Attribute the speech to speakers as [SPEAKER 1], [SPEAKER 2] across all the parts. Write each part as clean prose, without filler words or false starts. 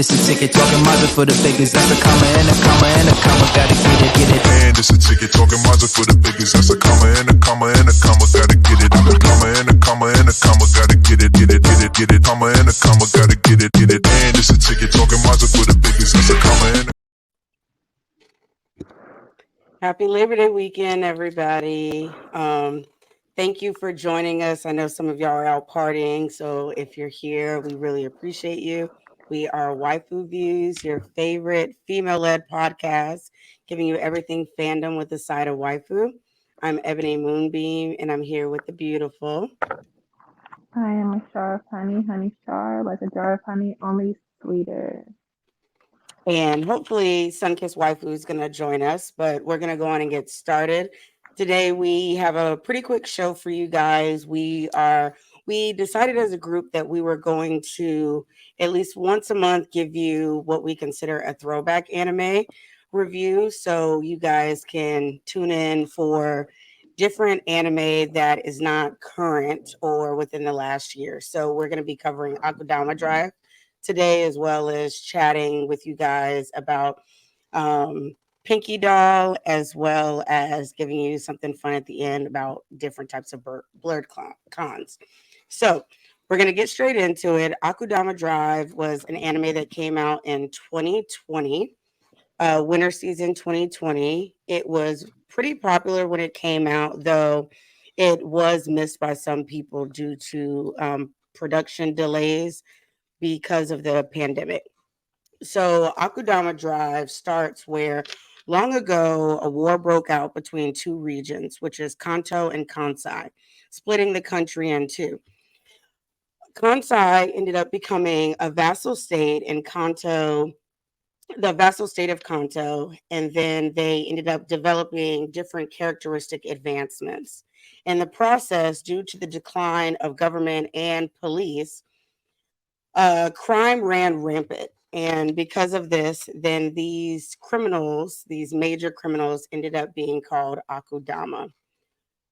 [SPEAKER 1] this a ticket. Talking Mazda for the biggest. That's a comma and a comma and a comma. Gotta get it.
[SPEAKER 2] And it's a ticket. Talking Mazda for the biggest. That's a comma and a comma and a comma. Gotta get it. I'm a comma and a comma and a comma. Gotta get it. Comma and a comma. Gotta get it. And it's a ticket. Talking Mazda for the biggest. That's a comma and a
[SPEAKER 3] Happy Labor Day weekend, everybody. Thank you for joining us. I know some of y'all are out partying, so if you're here, we really appreciate you. We are Waifu Views, your favorite female-led podcast, giving you everything fandom with a side of waifu. I'm Ebony Moonbeam, and I'm here with the beautiful.
[SPEAKER 4] I am a jar of honey star, like a jar of honey, only sweeter.
[SPEAKER 3] And hopefully Sunkissed Waifu is going to join us, but we're going to go on and get started. Today we have a pretty quick show for you guys. We decided as a group that we were going to at least once a month give you what we consider a throwback anime review, so you guys can tune in for different anime that is not current or within the last year. So we're going to be covering Akudama Drive today, as well as chatting with you guys about Pinky Doll, as well as giving you something fun at the end about different types of Blerd cons. So we're going to get straight into it. Akudama Drive was an anime that came out in 2020, winter season 2020. It was pretty popular when it came out, though it was missed by some people due to production delays because of the pandemic. So Akudama Drive starts where long ago a war broke out between two regions, which is Kanto and Kansai, splitting the country in two. Kansai ended up becoming a vassal state in Kanto, the vassal state of Kanto, and then they ended up developing different characteristic advancements. In the process, due to the decline of government and police, crime ran rampant. And because of this, then these major criminals, ended up being called Akudama.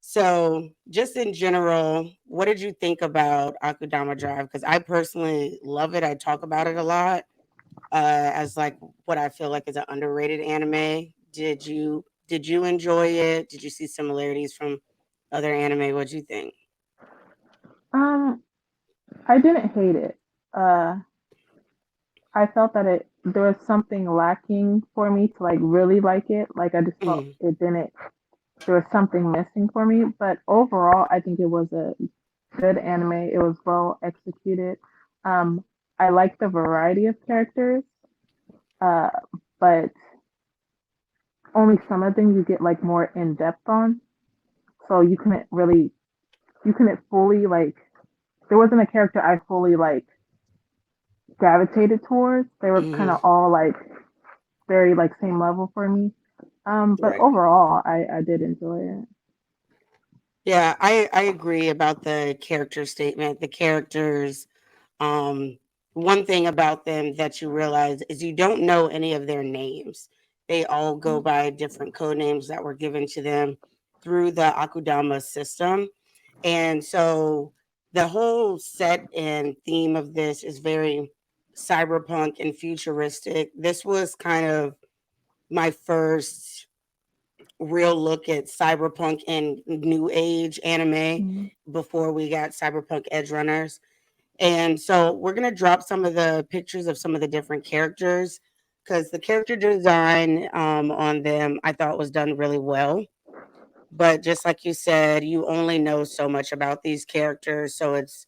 [SPEAKER 3] So, just in general, what did you think about Akudama Drive? Because I personally love it. I talk about it a lot as like what I feel like is an underrated anime. Did you enjoy it? Did you see similarities from other anime? What'd you think?
[SPEAKER 4] Um, I didn't hate it. Uh, I felt that there was something lacking for me to like really like it. Like I just felt
[SPEAKER 3] Mhm.
[SPEAKER 4] it didn't. There was something missing for me. But overall, I think it was a good anime. It was well executed. Um, I like the variety of characters. Uh, but only some of them you get like more in depth on. So you couldn't fully like. There wasn't a character I fully like gravitated towards. They were kind
[SPEAKER 3] Mhm.
[SPEAKER 4] of all like very like same level for me. But
[SPEAKER 3] Right.
[SPEAKER 4] overall, I did enjoy it.
[SPEAKER 3] Yeah, I agree about the character statement. The characters, um, one thing about them that you realize is you don't know any of their names. They all go by different code names that were given to them through the Akudama system. And so the whole set and theme of this is very cyberpunk and futuristic. This was kind of my first real look at cyberpunk and new age anime
[SPEAKER 4] Mhm.
[SPEAKER 3] before we got cyberpunk edge runners. And so we're going to drop some of the pictures of some of the different characters, because the character design on them I thought was done really well. But just like you said, you only know so much about these characters, so it's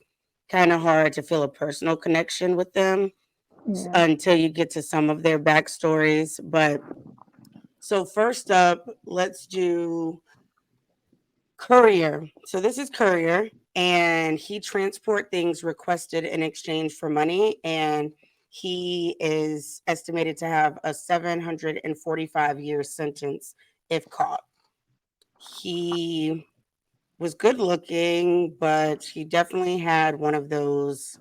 [SPEAKER 3] kind of hard to feel a personal connection with them
[SPEAKER 4] Yeah.
[SPEAKER 3] until you get to some of their backstories. But so first up, let's do Courier. So this is Courier, and he transport things requested in exchange for money, and he is estimated to have a 745-year sentence if caught. He was good looking, but he definitely had one of those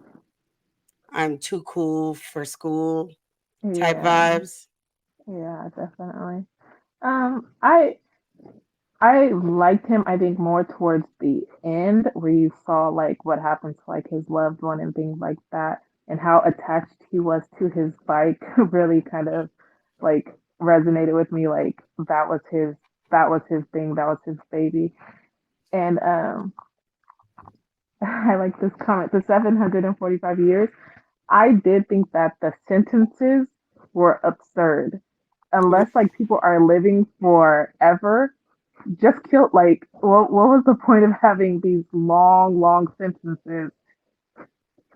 [SPEAKER 3] "I'm too cool for school" type
[SPEAKER 4] Yeah.
[SPEAKER 3] vibes.
[SPEAKER 4] Yeah, definitely. I liked him, I think, more towards the end where you saw like what happened to like his loved one and things like that. and how attached he was to his bike really kind of like resonated with me. Like that was his thing, that was his baby. And I like this comment. The 745 years. I did think that the sentences were absurd. Unless like people are living forever, just kill like what was the point of having these long sentences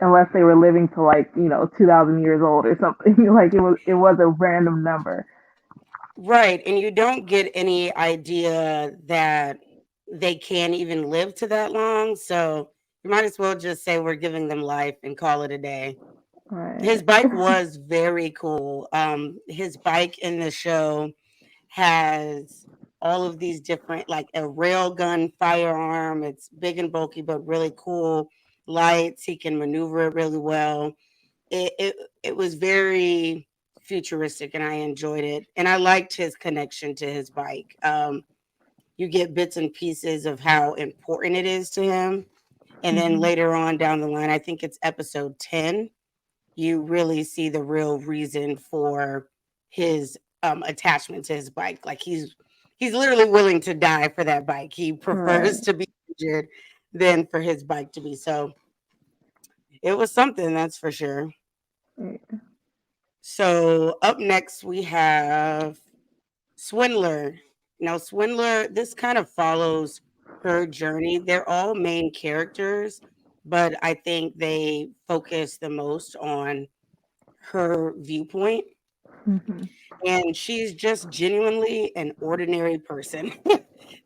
[SPEAKER 4] unless they were living to like 2,000 years old or something. Like it was a random number.
[SPEAKER 3] Right. And you don't get any idea that they can't even live to that long. So you might as well just say we're giving them life and call it a day.
[SPEAKER 4] Right.
[SPEAKER 3] His bike was very cool. His bike in the show has all of these different, like a rail gun firearm. It's big and bulky, but really cool lights. He can maneuver it really well. It was very futuristic, and I enjoyed it. And I liked his connection to his bike. You get bits and pieces of how important it is to him. And then
[SPEAKER 4] Mhm.
[SPEAKER 3] later on down the line, I think it's episode 10, you really see the real reason for his attachment to his bike. Like he's literally willing to die for that bike. He prefers
[SPEAKER 4] Right.
[SPEAKER 3] to be injured than for his bike to be. So it was something, that's for sure.
[SPEAKER 4] Right.
[SPEAKER 3] So up next we have Swindler. Now Swindler, this kind of follows her journey. They're all main characters, but I think they focus the most on her viewpoint,
[SPEAKER 4] Mhm.
[SPEAKER 3] and she's just genuinely an ordinary person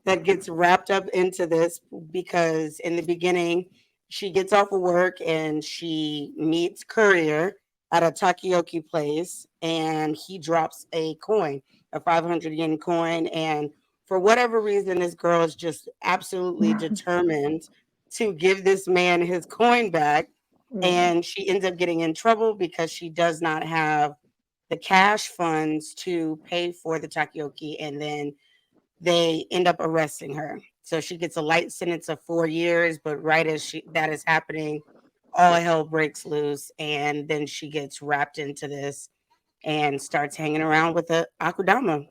[SPEAKER 3] that gets wrapped up into this because in the beginning she gets off of work and she meets Courier at a takoyaki place, and he drops a coin, a 500 yen coin, and for whatever reason this girl is just absolutely determined to give this man his coin back,
[SPEAKER 4] Yeah.
[SPEAKER 3] and she ends up getting in trouble because she does not have the cash funds to pay for the takoyaki, and then they end up arresting her. So she gets a light sentence of 4 years, but right as that is happening, all hell breaks loose, and then she gets wrapped into this and starts hanging around with the Akudama.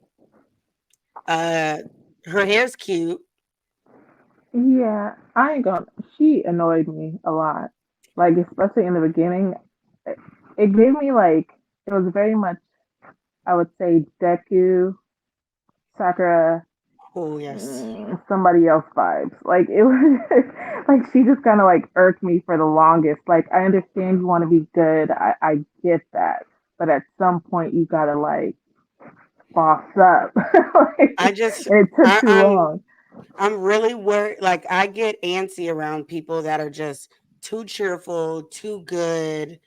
[SPEAKER 3] Uh, her hair's cute.
[SPEAKER 4] Yeah, I ain't gonna. She annoyed me a lot. Like especially in the beginning, it, it gave me like it was very much I would say Deku, Sakura,
[SPEAKER 3] Oh yes,
[SPEAKER 4] somebody else vibes. Like it was like she just kind of like irked me for the longest. Like I understand you want to be good, I get that, but at some point you gotta like boss up. Like,
[SPEAKER 3] I just
[SPEAKER 4] it took
[SPEAKER 3] I,
[SPEAKER 4] too
[SPEAKER 3] I'm
[SPEAKER 4] long.
[SPEAKER 3] I'm really worried. Like I get antsy around people that are just too cheerful, too good,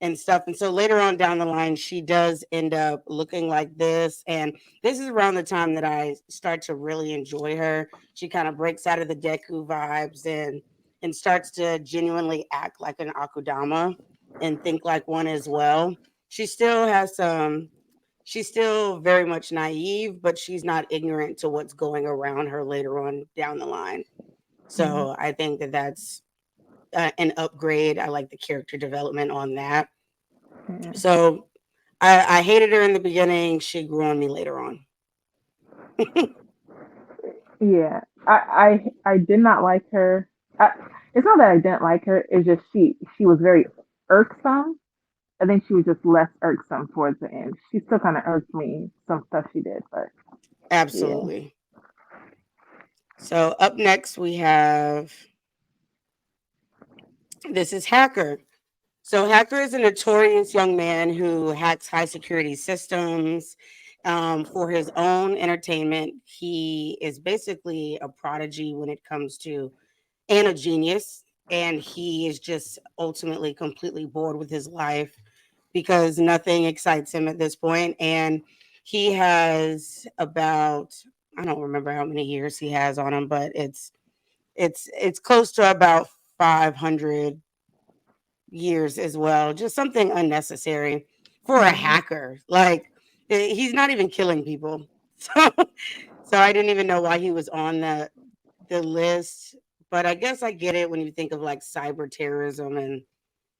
[SPEAKER 3] and stuff. And so later on down the line, she does end up looking like this. And this is around the time that I start to really enjoy her. She kind of breaks out of the Deku vibes and starts to genuinely act like an Akudama and think like one as well. She still has some she's still very much naive, but she's not ignorant to what's going around her later on down the line.
[SPEAKER 4] Mm,
[SPEAKER 3] So I think that that's an upgrade. I like the character development on that.
[SPEAKER 4] yeah.
[SPEAKER 3] So I hated her in the beginning. She grew on me later on.
[SPEAKER 4] Yeah, I did not like her. It's not that I didn't like her. It's just she was very irksome. I think she was just less irksome towards the end. She still kind of irked me some stuff she did, but yeah.
[SPEAKER 3] Absolutely. So up next we have this is Hacker. So Hacker is a notorious young man who hacks high security systems for his own entertainment. He is basically a prodigy when it comes to and a genius, and he is just ultimately completely bored with his life because nothing excites him at this point. And he has about, I don't remember how many years he has on him, but it's close to about 500 years as well. Just something unnecessary for a
[SPEAKER 4] Yeah.
[SPEAKER 3] hacker. Like he's not even killing people. So so I didn't even know why he was on the list. But I guess I get it when you think of like cyber terrorism and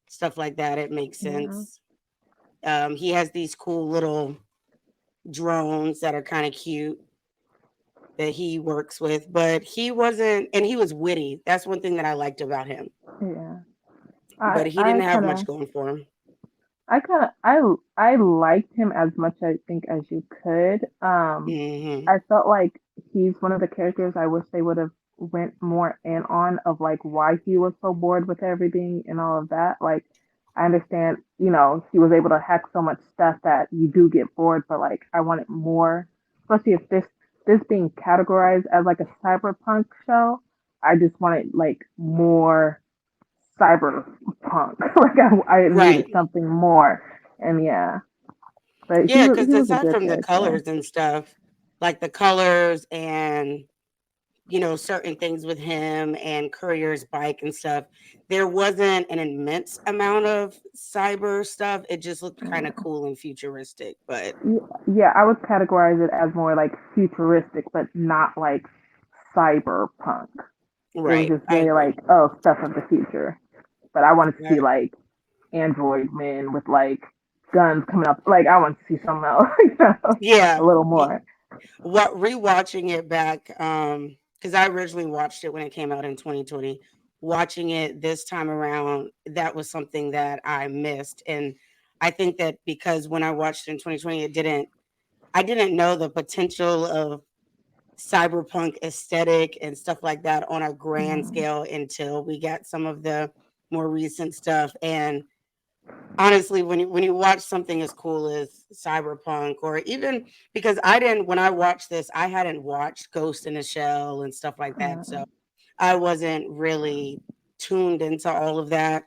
[SPEAKER 3] stuff like that. It makes
[SPEAKER 4] Yeah.
[SPEAKER 3] sense. He has these cool little drones that are kind of cute that he works with, but he wasn't, and he was witty. That's one thing that I liked about him,
[SPEAKER 4] Yeah.
[SPEAKER 3] but he didn't have much going for him.
[SPEAKER 4] I liked him as much I think as you could.
[SPEAKER 3] Hmm.
[SPEAKER 4] I felt like he's one of the characters I wish they would have went more in on of like why he was so bored with everything and all of that. Like I understand, he was able to hack so much stuff that you do get bored, but like I wanted more, especially if this being categorized as like a cyberpunk show. I just wanted like more cyberpunk. Like I needed
[SPEAKER 3] Right.
[SPEAKER 4] something more, and yeah, but he
[SPEAKER 3] Yeah,
[SPEAKER 4] was
[SPEAKER 3] because
[SPEAKER 4] he was a
[SPEAKER 3] aside
[SPEAKER 4] good
[SPEAKER 3] from the
[SPEAKER 4] character.
[SPEAKER 3] colors and stuff, like the colors and certain things with him and Courier's bike and stuff, there wasn't an immense amount of cyber stuff. It just looked kind of
[SPEAKER 4] Yeah.
[SPEAKER 3] cool and futuristic, but
[SPEAKER 4] Yeah, I would categorize it as more like futuristic, but not like cyberpunk. It was
[SPEAKER 3] right,
[SPEAKER 4] just
[SPEAKER 3] I
[SPEAKER 4] very
[SPEAKER 3] agree.
[SPEAKER 4] like, oh, stuff of the future. But I wanted to see
[SPEAKER 3] Right.
[SPEAKER 4] like android men with like guns coming up. Like I want to see something else, a
[SPEAKER 3] Yeah.
[SPEAKER 4] little more.
[SPEAKER 3] What rewatching it back, because I originally watched it when it came out in 2020. Watching it this time around, that was something that I missed. And I think that because when I watched it in 2020, I didn't know the potential of cyberpunk aesthetic and stuff like that on a grand
[SPEAKER 4] Mm,
[SPEAKER 3] scale until we got some of the more recent stuff. And honestly, when you watch something as cool as cyberpunk, or even because I didn't when I watched this, I hadn't watched Ghost in the Shell and stuff like that, so
[SPEAKER 4] mm,
[SPEAKER 3] I wasn't really tuned into all of that.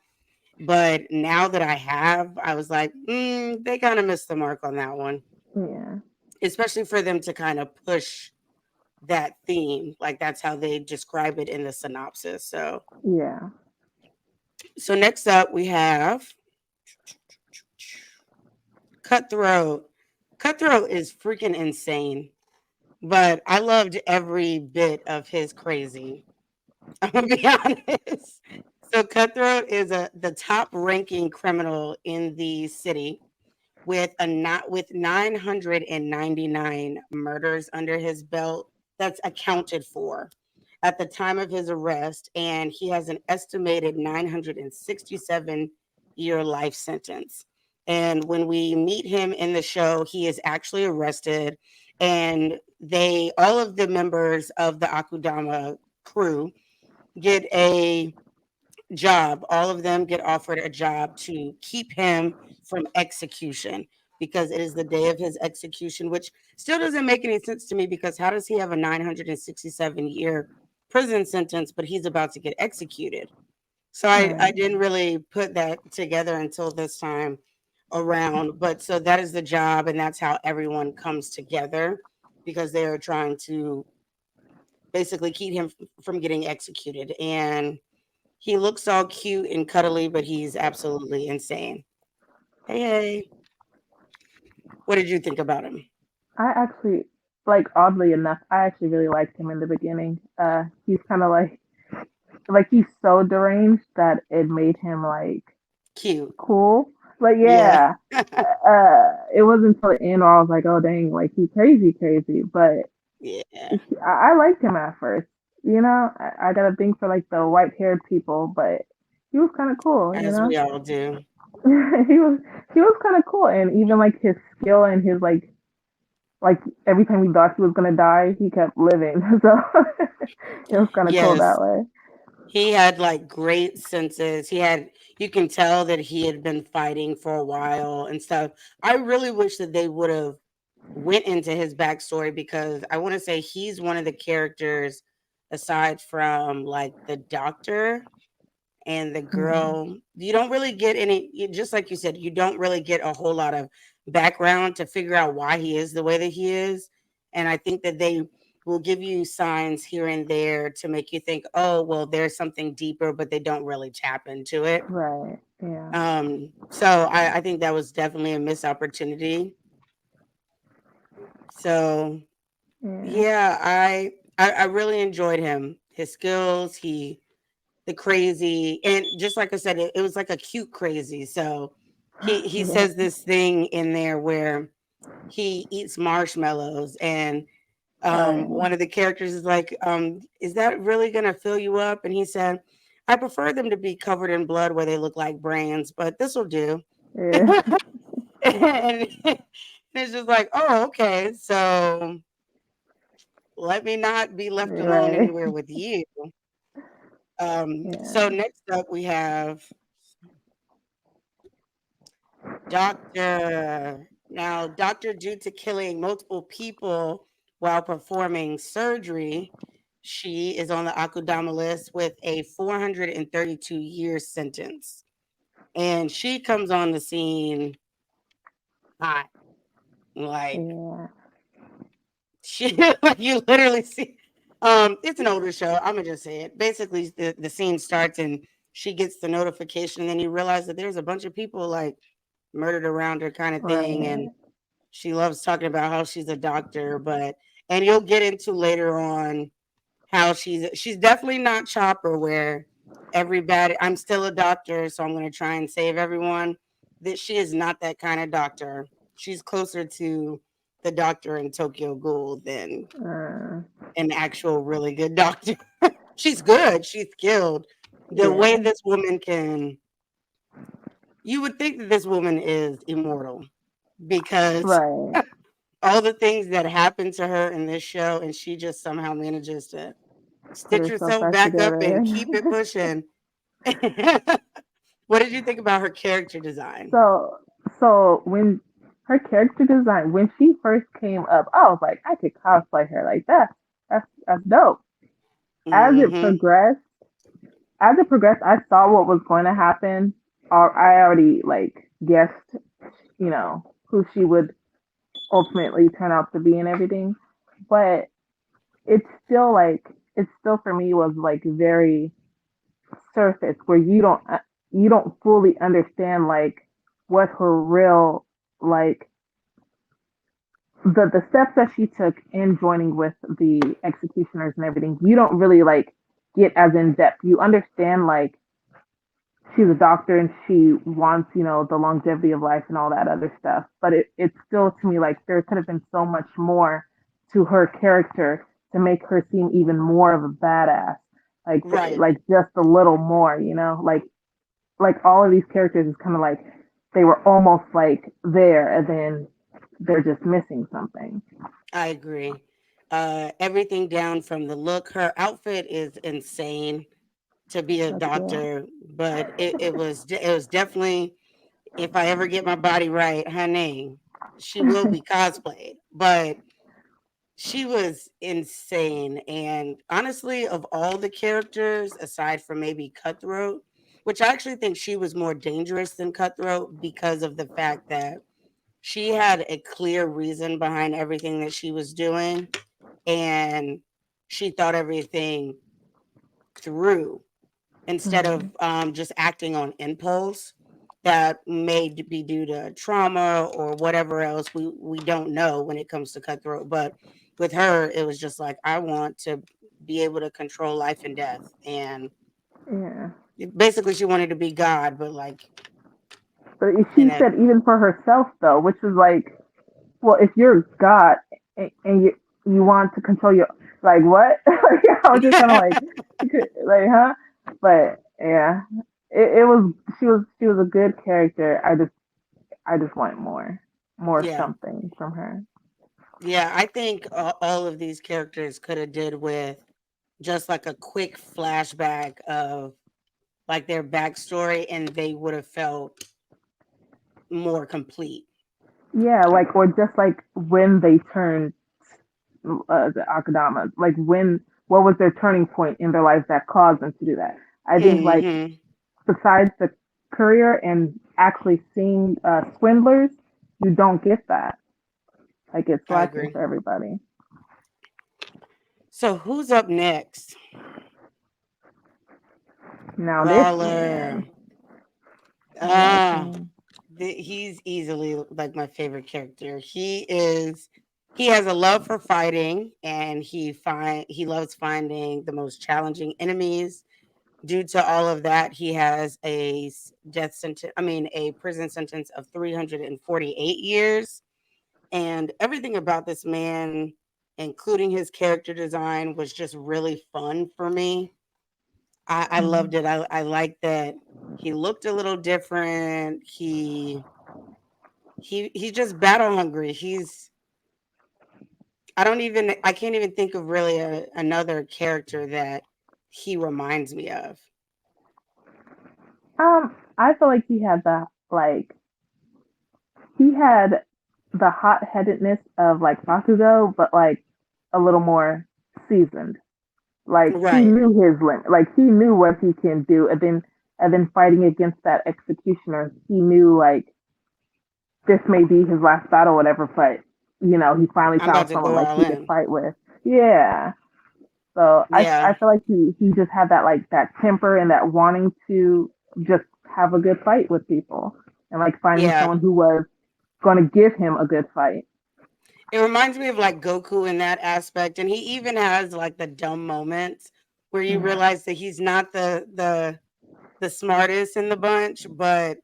[SPEAKER 3] But now that I have, I was like, they kind of missed the mark on that one,
[SPEAKER 4] yeah,
[SPEAKER 3] especially for them to kind of push that theme. Like that's how they describe it in the synopsis.
[SPEAKER 4] yeah.
[SPEAKER 3] So next up we have Cutthroat. Cutthroat is freaking insane, but I loved every bit of his crazy. I'm gonna be honest. So Cutthroat is the top ranking criminal in the city with a not with 999 murders under his belt that's accounted for at the time of his arrest, and he has an estimated 967-year life sentence. And when we meet him in the show, he is actually arrested, and they all of the members of the Akudama crew get a job. All of them get offered a job to keep him from execution because it is the day of his execution, which still doesn't make any sense to me because how does he have a 967-year prison sentence, but he's about to get executed? So I
[SPEAKER 4] Right.
[SPEAKER 3] didn't really put that together until this time around. But so that is the job, and that's how everyone comes together because they are trying to basically keep him from getting executed. And he looks all cute and cuddly, but he's absolutely insane. Hey, hey. What did you think about him?
[SPEAKER 4] I actually like oddly enough, I actually really liked him in the beginning. He's kind of like he's so deranged that it made him like
[SPEAKER 3] Cute.
[SPEAKER 4] cool. Like
[SPEAKER 3] Yeah.
[SPEAKER 4] yeah, it wasn't until the end where I was like, oh dang, like he crazy, crazy. But
[SPEAKER 3] Yeah.
[SPEAKER 4] I liked him at first. I got a thing for like the white haired people, but he was kind of cool.
[SPEAKER 3] As we all do.
[SPEAKER 4] he was he was kind of cool, and even like his skill and his like every time he thought he was gonna die, he kept living. So it was kind of cool that
[SPEAKER 3] Yes.
[SPEAKER 4] way.
[SPEAKER 3] He had like great senses. You can tell that he had been fighting for a while and stuff. I really wish that they would have went into his backstory because I want to say he's one of the characters aside from like the doctor and the
[SPEAKER 4] Mm,
[SPEAKER 3] girl. You don't really get just like you said, you don't really get a whole lot of background to figure out why he is the way that he is. And I think that they will give you signs here and there to make you think, oh, well, there's something deeper, but they don't really tap into it.
[SPEAKER 4] right. Yeah.
[SPEAKER 3] So I think that was definitely a missed opportunity. So
[SPEAKER 4] Yeah.
[SPEAKER 3] yeah, I really enjoyed him. His skills, he the crazy, and just like I said, it was like a cute crazy. So he
[SPEAKER 4] Yeah.
[SPEAKER 3] says this thing in there where he eats marshmallows, and
[SPEAKER 4] Oh
[SPEAKER 3] one of the characters is like, is that really gonna fill you up? And he said, I prefer them to be covered in blood where they look like brains, but this will do.
[SPEAKER 4] yeah.
[SPEAKER 3] And it's just like, oh, okay, so let me not be left alone
[SPEAKER 4] Right.
[SPEAKER 3] anywhere with you.
[SPEAKER 4] Yeah.
[SPEAKER 3] So next up we have Doctor. Now, Doctor, due to killing multiple people while performing surgery, she is on the Akudama list with a 432-year sentence. And she comes on the scene hot. Like,
[SPEAKER 4] Yeah.
[SPEAKER 3] she, like you literally see. It's an older show. I'm gonna just say it. Basically, the scene starts and she gets the notification, and then you realize that there's a bunch of people like murdered around her, kind of thing,
[SPEAKER 4] Right.
[SPEAKER 3] and she loves talking about how she's a doctor, but and you'll get into later on how she's definitely not Chopper, where everybody, I'm still a doctor, so I'm going to try and save everyone. That she is not that kind of doctor. She's closer to the doctor in Tokyo Ghoul than
[SPEAKER 4] Uh,
[SPEAKER 3] an actual really good doctor. She's good. She's skilled. The way
[SPEAKER 4] yeah.
[SPEAKER 3] this woman can, you would think that this woman is immortal because
[SPEAKER 4] Right.
[SPEAKER 3] all the things that happened to her in this show, and she just somehow manages to
[SPEAKER 4] Put
[SPEAKER 3] stitch
[SPEAKER 4] herself
[SPEAKER 3] herself
[SPEAKER 4] back
[SPEAKER 3] back up
[SPEAKER 4] together.
[SPEAKER 3] and keep it pushing. What did you think about her character design?
[SPEAKER 4] So, so when her character design, when she first came up, I was like, I could cosplay her like that. That's dope. As it
[SPEAKER 3] Hmm.
[SPEAKER 4] progressed, I saw what was going to happen. Or I already like guessed, who she would ultimately turn out to be and everything. But it's still like, it's still for me was like very surface where you don't fully understand like what her real like the steps that she took in joining with the executioners and everything. You don't really like get as in depth. You understand like she's a doctor and she wants, the longevity of life and all that other stuff. But it's still to me like there could have been so much more to her character to make her seem even more of a badass.
[SPEAKER 3] Right.
[SPEAKER 4] Like just a little more, like all of these characters is kind of like they were almost like there and then they're just missing something.
[SPEAKER 3] I agree. Everything down from the look. Her outfit is insane to be a
[SPEAKER 4] That's good.
[SPEAKER 3] doctor, but it was definitely, if I ever get my body right, her name, she will be cosplayed. But she was insane. And honestly, of all the characters, aside from maybe Cutthroat, which I actually think she was more dangerous than Cutthroat because of the fact that she had a clear reason behind everything that she was doing. And she thought everything through instead of
[SPEAKER 4] Mhm.
[SPEAKER 3] just acting on impulse that may be due to trauma or whatever else we don't know when it comes to Cutthroat. But with her, it was just like, I want to be able to control life and death. And
[SPEAKER 4] Yeah.
[SPEAKER 3] basically, she wanted to be God, but like
[SPEAKER 4] But
[SPEAKER 3] in
[SPEAKER 4] she
[SPEAKER 3] a,
[SPEAKER 4] said even for herself though, which is like, well, if you're God and you want to control your like what? I was just kind of like, huh? But yeah, it was she was a good character. I just want more
[SPEAKER 3] yeah.
[SPEAKER 4] something from her.
[SPEAKER 3] Yeah, I think all of these characters could have did with just like a quick flashback of like their backstory, and they would have felt more complete.
[SPEAKER 4] Yeah, like or just like when they turned the Akadamas, like when what was their turning point in their lives that caused them to do that. I think like
[SPEAKER 3] Hmm.
[SPEAKER 4] besides the career and actually seeing swindlers, you don't get that. Like it's
[SPEAKER 3] I
[SPEAKER 4] lacking
[SPEAKER 3] agree.
[SPEAKER 4] for everybody.
[SPEAKER 3] So who's up next?
[SPEAKER 4] Now this man,
[SPEAKER 3] Brawler.
[SPEAKER 4] I like
[SPEAKER 3] Ah,
[SPEAKER 4] him.
[SPEAKER 3] he's easily like my favorite character. He has a love for fighting, and he loves finding the most challenging enemies. Due to all of that, he has death sentence, a prison sentence of 348 years. And everything about this man, including his character design, was just really fun for me. I
[SPEAKER 4] Mhm.
[SPEAKER 3] loved it. I liked that he looked a little different. He's just battle hungry. I can't even think of really another character that he reminds me of.
[SPEAKER 4] I feel like he had the hot headedness of like Bakugo, but like a little more seasoned. Like he
[SPEAKER 3] Right.
[SPEAKER 4] knew his limit. Like he knew what he can do, and then fighting against that executioner, he knew like this may be his last battle, whatever. But he finally
[SPEAKER 3] I'm about
[SPEAKER 4] found
[SPEAKER 3] to
[SPEAKER 4] someone
[SPEAKER 3] go
[SPEAKER 4] like
[SPEAKER 3] all
[SPEAKER 4] he could
[SPEAKER 3] in.
[SPEAKER 4] fight with. Yeah. So I
[SPEAKER 3] Yeah.
[SPEAKER 4] feel like he just had that like that temper and that wanting to just have a good fight with people, and like finding
[SPEAKER 3] Yeah.
[SPEAKER 4] someone who was going to give him a good fight.
[SPEAKER 3] It reminds me of like Goku in that aspect. And he even has like the dumb moments where you
[SPEAKER 4] Yeah.
[SPEAKER 3] realize that he's not the smartest in the bunch, but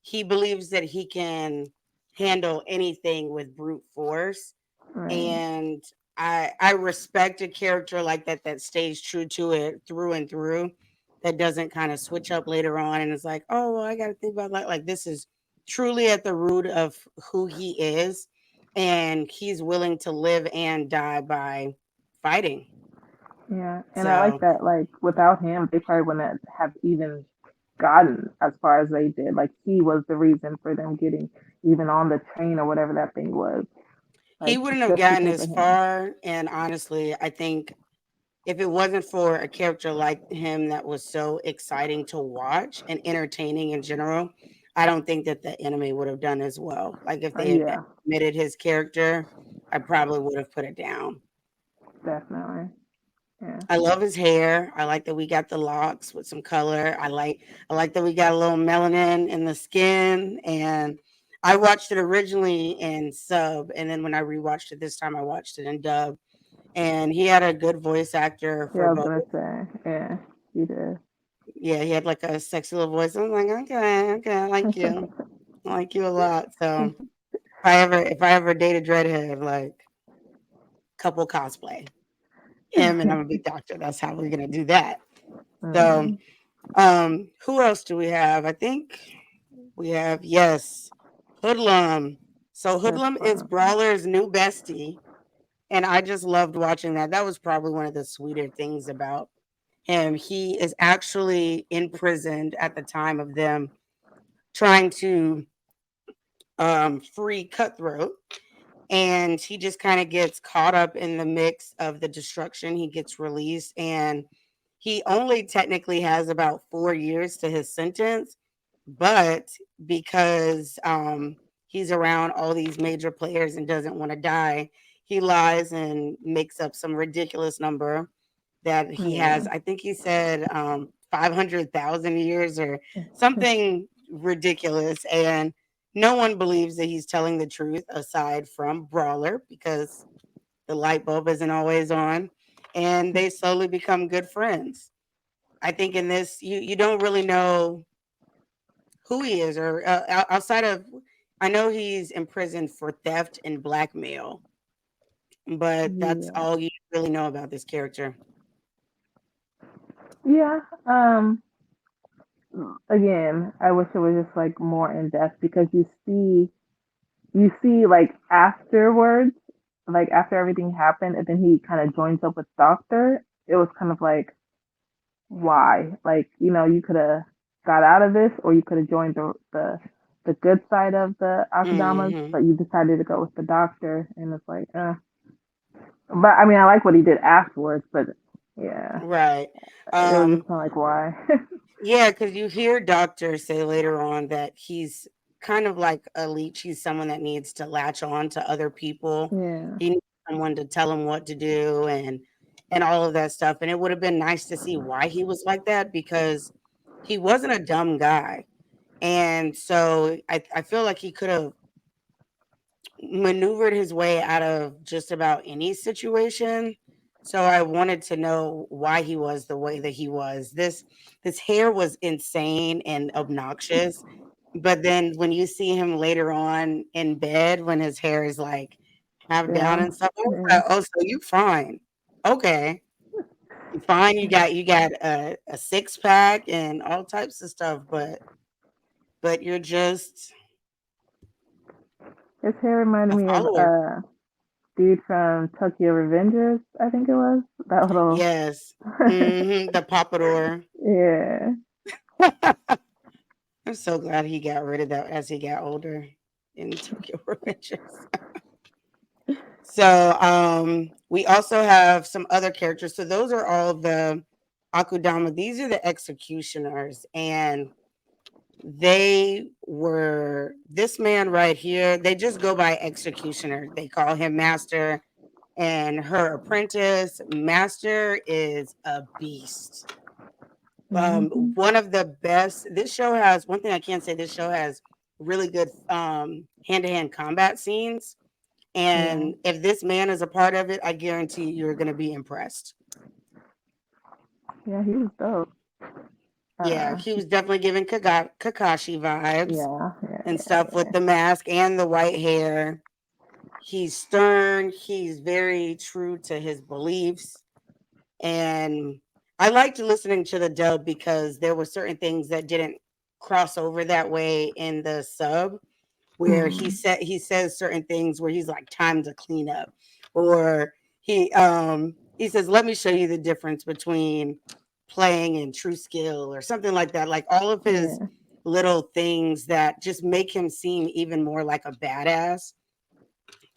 [SPEAKER 3] he believes that he can handle anything with brute force.
[SPEAKER 4] Right.
[SPEAKER 3] And I respect a character like that that stays true to it through and through, that doesn't kind of switch up later on and is like, oh well, I got to think about like this is truly at the root of who he is, and he's willing to live and die by fighting.
[SPEAKER 4] Yeah, and I like
[SPEAKER 3] So
[SPEAKER 4] that. Like without him, they probably wouldn't have even gotten as far as they did. Like he was the reason for them getting even on the train or whatever that thing was.
[SPEAKER 3] he
[SPEAKER 4] Like
[SPEAKER 3] wouldn't have
[SPEAKER 4] just
[SPEAKER 3] gotten
[SPEAKER 4] because
[SPEAKER 3] as
[SPEAKER 4] of him.
[SPEAKER 3] far. And honestly, I think if it wasn't for a character like him that was so exciting to watch and entertaining in general, I don't think that the anime would have done as well. Like if they had
[SPEAKER 4] Yeah,
[SPEAKER 3] admitted his character, I probably would have put it down.
[SPEAKER 4] definitely. Yeah,
[SPEAKER 3] I love his hair. I like that we got the locks with some color. I like that we got a little melanin in the skin. And I watched it originally in sub, and then when I rewatched it this time, I watched it in dub. And he had a good voice actor
[SPEAKER 4] yeah.
[SPEAKER 3] for
[SPEAKER 4] I was
[SPEAKER 3] both.
[SPEAKER 4] gonna say, yeah, you did.
[SPEAKER 3] Yeah, he had like a sexy little voice. I was like, okay, okay, I like you. I like you a lot. So if I ever date a dreadhead, like couple cosplay him and I'm a big doctor. That's how we're gonna do that. So
[SPEAKER 4] Mm,
[SPEAKER 3] who else do we have? I think we have, yes, Hoodlum. So
[SPEAKER 4] that's
[SPEAKER 3] Hoodlum is
[SPEAKER 4] fun.
[SPEAKER 3] Brawler's new bestie. And I just loved watching that. That was probably one of the sweeter things about him. He is actually imprisoned at the time of them trying to free Cutthroat, and he just kind of gets caught up in the mix of the destruction. He gets released, and he only technically has about 4 years to his sentence, but because he's around all these major players and doesn't want to die, he lies and makes up some ridiculous number that he has.
[SPEAKER 4] Yeah.
[SPEAKER 3] I think he said 500,000 years or something ridiculous. And no one believes that he's telling the truth aside from Brawler, because the light bulb isn't always on. And they slowly become good friends. I think in this, you don't really know who he is, or outside of, I know he's imprisoned for theft and blackmail, but that's
[SPEAKER 4] Yeah.
[SPEAKER 3] all you really know about this character.
[SPEAKER 4] Yeah. Again, I wish it was just like more in depth because you see like afterwards, like after everything happened, and then he kind of joins up with Doctor. It was kind of like why, like you could have got out of this, or you could have joined the good side of the Akudamas,
[SPEAKER 3] Hmm.
[SPEAKER 4] but you decided to go with the Doctor, and it's like, but I mean, I like what he did afterwards, but yeah,
[SPEAKER 3] Right.
[SPEAKER 4] it was
[SPEAKER 3] Um,
[SPEAKER 4] just kind of like why.
[SPEAKER 3] yeah, because you hear Doctor say later on that he's kind of like a leech. He's someone that needs to latch on to other people.
[SPEAKER 4] Yeah,
[SPEAKER 3] He needs someone to tell him what to do, and all of that stuff. And it would have been nice to see why he was like that, because he wasn't a dumb guy. And so I feel like he could have maneuvered his way out of just about any situation. So I wanted to know why he was the way that he was. This hair was insane and obnoxious. But then when you see him later on in bed when his hair is like half down
[SPEAKER 4] Down.
[SPEAKER 3] and stuff, I was
[SPEAKER 4] Yeah.
[SPEAKER 3] like, oh, so you fine. Okay. You fine. You got a six pack and all types of stuff, but you're just
[SPEAKER 4] His hair reminded
[SPEAKER 3] a
[SPEAKER 4] me of
[SPEAKER 3] follower.
[SPEAKER 4] dude from Tokyo Revengers, I think it was. That little
[SPEAKER 3] Yes. The pompadour.
[SPEAKER 4] yeah.
[SPEAKER 3] I'm so glad he got rid of that as he got older in Tokyo Revengers. So we also have some other characters. So those are all the Akudama. These are the executioners, and they were this man right here. They just go by executioner. They call him master, and her apprentice. Master is a beast.
[SPEAKER 4] Hmm.
[SPEAKER 3] One of the best. This show has one thing I can say. This show has really good hand-to-hand combat scenes,
[SPEAKER 4] Yeah.
[SPEAKER 3] and if this man is a part of it, I guarantee you're going to be impressed.
[SPEAKER 4] Yeah, he was dope.
[SPEAKER 3] Yeah,
[SPEAKER 4] Uh
[SPEAKER 3] he was definitely giving Kakashi vibes
[SPEAKER 4] yeah, yeah,
[SPEAKER 3] and
[SPEAKER 4] yeah,
[SPEAKER 3] stuff with
[SPEAKER 4] yeah.
[SPEAKER 3] the mask and the white hair. He's stern. He's very true to his beliefs. And I liked listening to the dub because there were certain things that didn't cross over that way in the sub, where
[SPEAKER 4] Mm.
[SPEAKER 3] he says certain things where he's like time to clean up, or he says let me show you the difference between playing and true skill or something like that, like all of his
[SPEAKER 4] Yeah.
[SPEAKER 3] little things that just make him seem even more like a badass.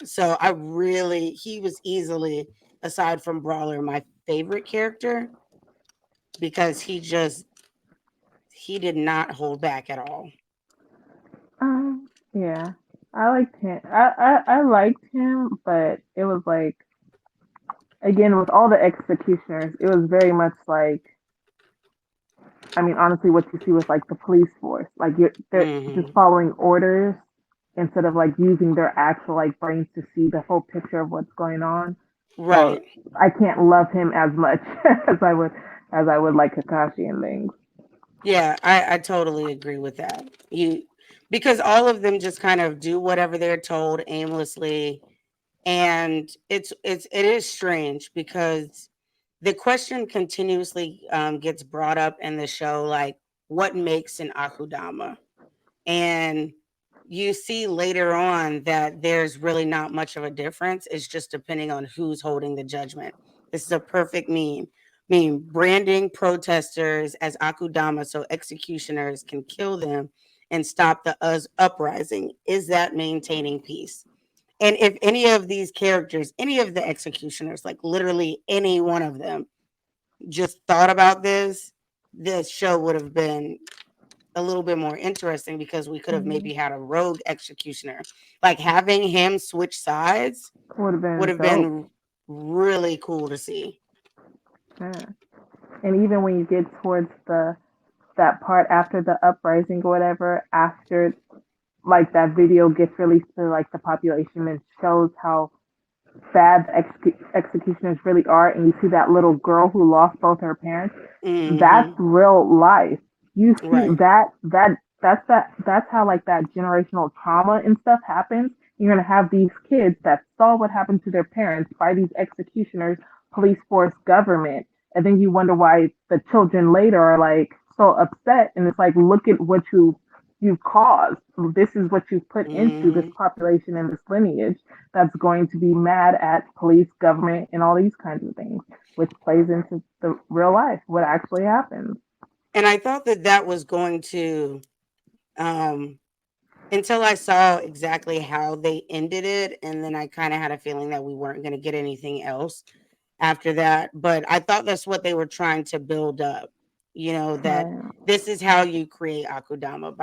[SPEAKER 3] So he was easily, aside from Brawler, my favorite character because he did not hold back at all.
[SPEAKER 4] Yeah. I liked him. I liked him, but it was like again with all the executioners, it was very much like I mean, honestly, what you see with like the police force, like they're just
[SPEAKER 3] Hmm.
[SPEAKER 4] following orders instead of like using their actual like brains to see the whole picture of what's going on. So
[SPEAKER 3] Right.
[SPEAKER 4] I can't love him as much as I would like Kakashi and things.
[SPEAKER 3] Yeah, I totally agree with that. Because all of them just kind of do whatever they're told aimlessly, and it is strange because the question continuously gets brought up in the show, like what makes an Akudama, and you see later on that there's really not much of a difference. It's just depending on who's holding the judgment. This is a perfect meme. Branding protesters as Akudama so executioners can kill them and stop the uprising. Is that maintaining peace? And if any of these characters, any of the executioners, like literally any one of them, just thought about this show would have been a little bit more interesting because we could have
[SPEAKER 4] Mm-hmm.
[SPEAKER 3] maybe had a rogue executioner. Like having him switch sides
[SPEAKER 4] Would have
[SPEAKER 3] would
[SPEAKER 4] been
[SPEAKER 3] have
[SPEAKER 4] dope.
[SPEAKER 3] been really cool to see.
[SPEAKER 4] Yeah. And even when you get towards the that part after the uprising or whatever, after like that video gets released to like the population and shows how bad the executioners really are, and you see that little girl who lost both her parents, that's
[SPEAKER 3] Hmm.
[SPEAKER 4] real life. You see
[SPEAKER 3] Right.
[SPEAKER 4] that's how like that generational trauma and stuff happens. You're gonna have these kids that saw what happened to their parents by these executioners, police force, government, and then you wonder why the children later are like so upset. And it's like, look at what you've caused. This is what you've put into this
[SPEAKER 3] Hmm.
[SPEAKER 4] population and this lineage that's going to be mad at police, government, and all these kinds of things, which plays into the real life, what actually happens.
[SPEAKER 3] And I thought that that was going to, um, until I saw exactly how they ended it. And then I kind of had a feeling that we weren't going to get anything else after that. But I thought that's what they were trying to build up, that
[SPEAKER 4] Right.
[SPEAKER 3] this is how you create Akudama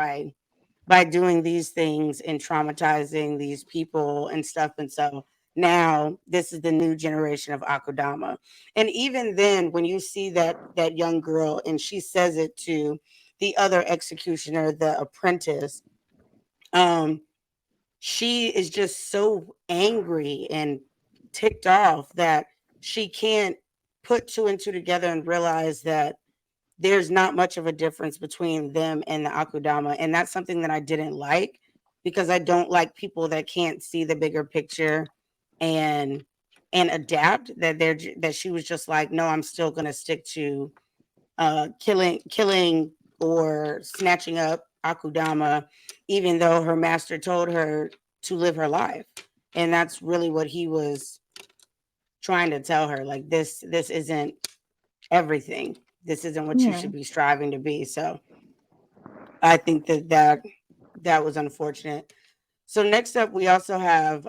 [SPEAKER 3] by doing these things and traumatizing these people and stuff. And so now this is the new generation of Akudama. And even then, when you see that young girl and she says it to the other executioner, the apprentice, um, she is just so angry and ticked off that she can't put two and two together and realize that there's not much of a difference between them and the Akudama. And that's something that I didn't like, because I don't like people that can't see the bigger picture and adapt. That she was just like, no, I'm still gonna stick to killing or snatching up Akudama, even though her master told her to live her life. And that's really what he was trying to tell her. Like, this isn't everything. This isn't what you
[SPEAKER 4] Yeah.
[SPEAKER 3] should be striving to be. So I think that was unfortunate. So next up, we also have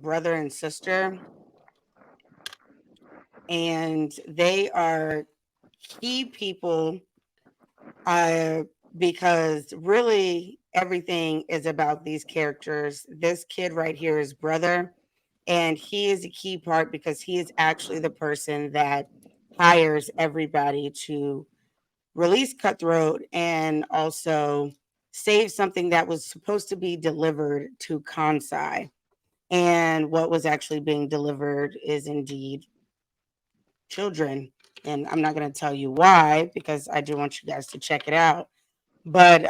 [SPEAKER 3] brother and sister, and they are key people, uh, because really everything is about these characters. This kid right here is brother, and he is a key part because he is actually the person that hires everybody to release Cutthroat and also save something that was supposed to be delivered to Kansai. And what was actually being delivered is indeed children. And I'm not going to tell you why, because I do want you guys to check it out. But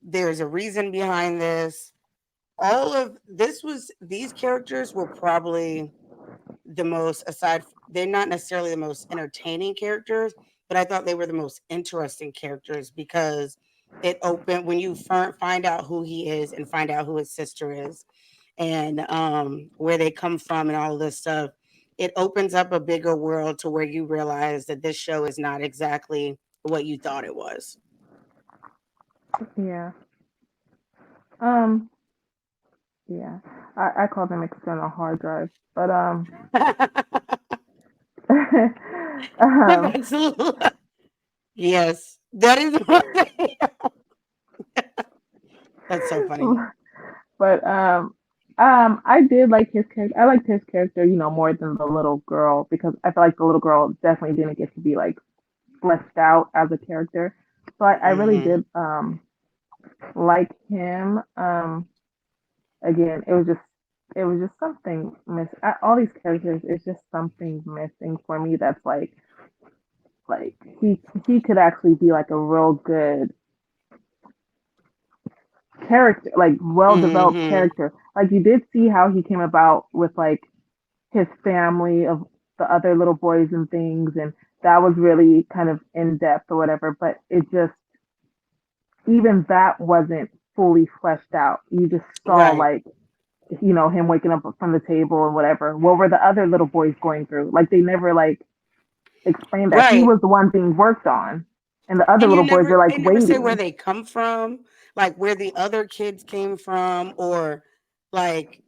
[SPEAKER 3] there's a reason behind this. All of this was, these characters were probably the most, they're not necessarily the most entertaining characters, but I thought they were the most interesting characters, because it opened when you find out who he is and find out who his sister is, and where they come from and all of this stuff. It opens up a bigger world to where you realize that this show is not exactly what you thought it was.
[SPEAKER 4] Yeah. Um. Yeah. I call them external hard drives, but um.
[SPEAKER 3] Absolutely. Yes, that is what that's so funny.
[SPEAKER 4] But I did like his character. I liked his character, more than the little girl, because I feel like the little girl definitely didn't get to be like fleshed out as a character. So I really
[SPEAKER 3] Hmm.
[SPEAKER 4] did like him. Again, it was just something miss. All these characters, it's just something missing for me. That's like he could actually be like a real good character, like well developed
[SPEAKER 3] Hmm.
[SPEAKER 4] character. Like you did see how he came about with like his family of the other little boys and things, and that was really kind of in depth or whatever. But it just, even that wasn't fully fleshed out. You just saw
[SPEAKER 3] Right.
[SPEAKER 4] like, him waking up from the table and whatever. What were the other little boys going through? Like they never like explained that he
[SPEAKER 3] Right.
[SPEAKER 4] was the one being worked on, and the other
[SPEAKER 3] And
[SPEAKER 4] little boys are like
[SPEAKER 3] they never say where
[SPEAKER 4] waiting.
[SPEAKER 3] they come from, like where the other kids came from, or like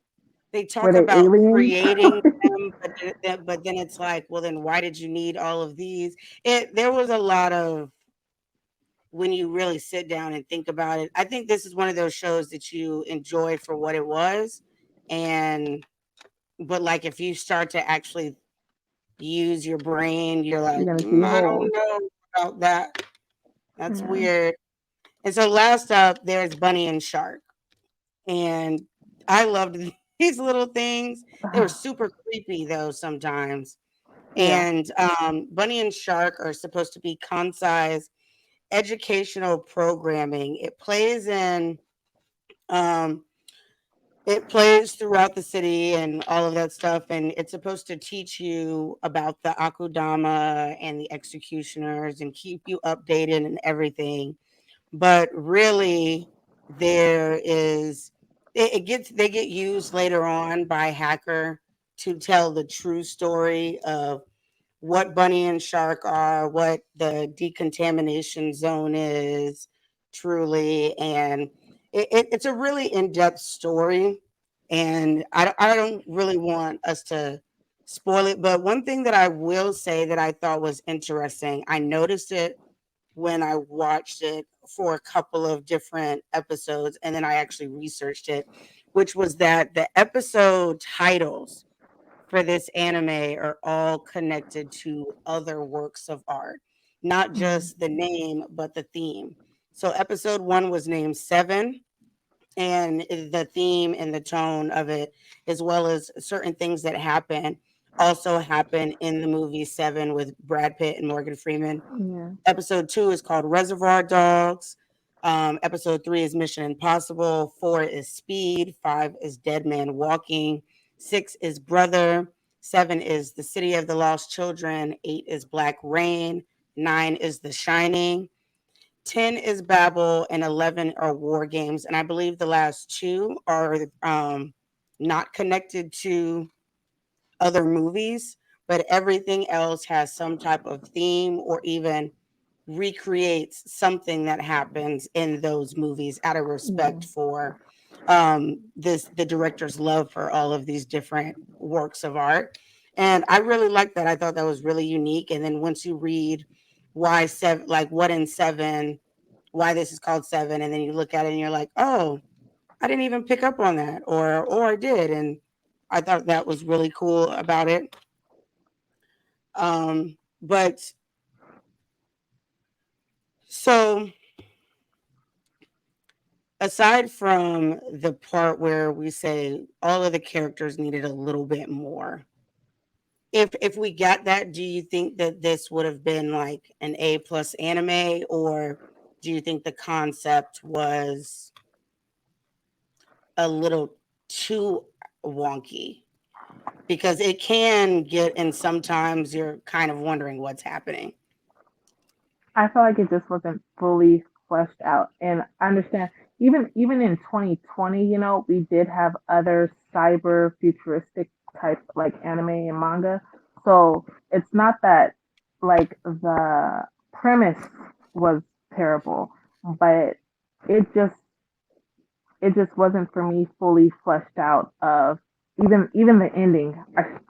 [SPEAKER 3] they
[SPEAKER 4] Were
[SPEAKER 3] talk
[SPEAKER 4] they
[SPEAKER 3] about
[SPEAKER 4] aliens?
[SPEAKER 3] creating them, but then it's like, well, then why did you need all of these? There was a lot of, when you really sit down and think about it. I think this is one of those shows that you enjoy for what it was, and but like if you start to actually use your brain, you're
[SPEAKER 4] You're
[SPEAKER 3] like,
[SPEAKER 4] gonna see
[SPEAKER 3] I
[SPEAKER 4] holes.
[SPEAKER 3] don't know about that. That's
[SPEAKER 4] Yeah.
[SPEAKER 3] weird. And so last up, there's Bunny and Shark. And I loved these little things. They were super creepy though sometimes.
[SPEAKER 4] Yeah.
[SPEAKER 3] And Bunny and Shark are supposed to be Kansai's educational programming. Um, it plays throughout the city and all of that stuff, and it's supposed to teach you about the Akudama and the executioners and keep you updated and everything. But really, there is they get used later on by hacker to tell the true story of what Bunny and Shark are, what the decontamination zone is truly, and it's a really in-depth story. And I don't really want us to spoil it, but one thing that I will say that I thought was interesting, I noticed it when I watched it for a couple of different episodes, and then I actually researched it, which was that the episode titles for this anime are all connected to other works of art, not
[SPEAKER 4] Mm.
[SPEAKER 3] just the name, but the theme. So episode one was named Seven, and the theme and the tone of it, as well as certain things that happen, also happened in the movie Seven with Brad Pitt and Morgan Freeman.
[SPEAKER 4] Yeah.
[SPEAKER 3] Episode 2 is called Reservoir Dogs. Episode 3 is Mission Impossible. 4 is Speed. 5 is Dead Man Walking. 6 is Brother. 7 is The City of the Lost Children. 8 is Black Rain. 9 is The Shining. 10 is Babel. And 11 are War Games. And I believe the last two are not connected to other movies, but everything else has some type of theme or even recreates something that happens in those movies out of
[SPEAKER 4] Yeah.
[SPEAKER 3] respect for the director's love for all of these different works of art. And I really like that. I thought that was really unique. And then once you read why seven, like what in seven, why this is called Seven, and then you look at it and you're like, oh, I didn't even pick up on that, or I did. And I thought that was really cool about it. But so aside from the part where we say all of the characters needed a little bit more, if we got that, do you think that this would have been like an A plus anime, or do you think the concept was a little too wonky? Because it can get, and sometimes you're kind of wondering what's happening.
[SPEAKER 4] I felt like it just wasn't fully fleshed out. And I understand even in 2020, we did have other cyber futuristic type like anime and manga. So it's not that like the premise was terrible, but it just it just wasn't for me fully fleshed out of even the ending.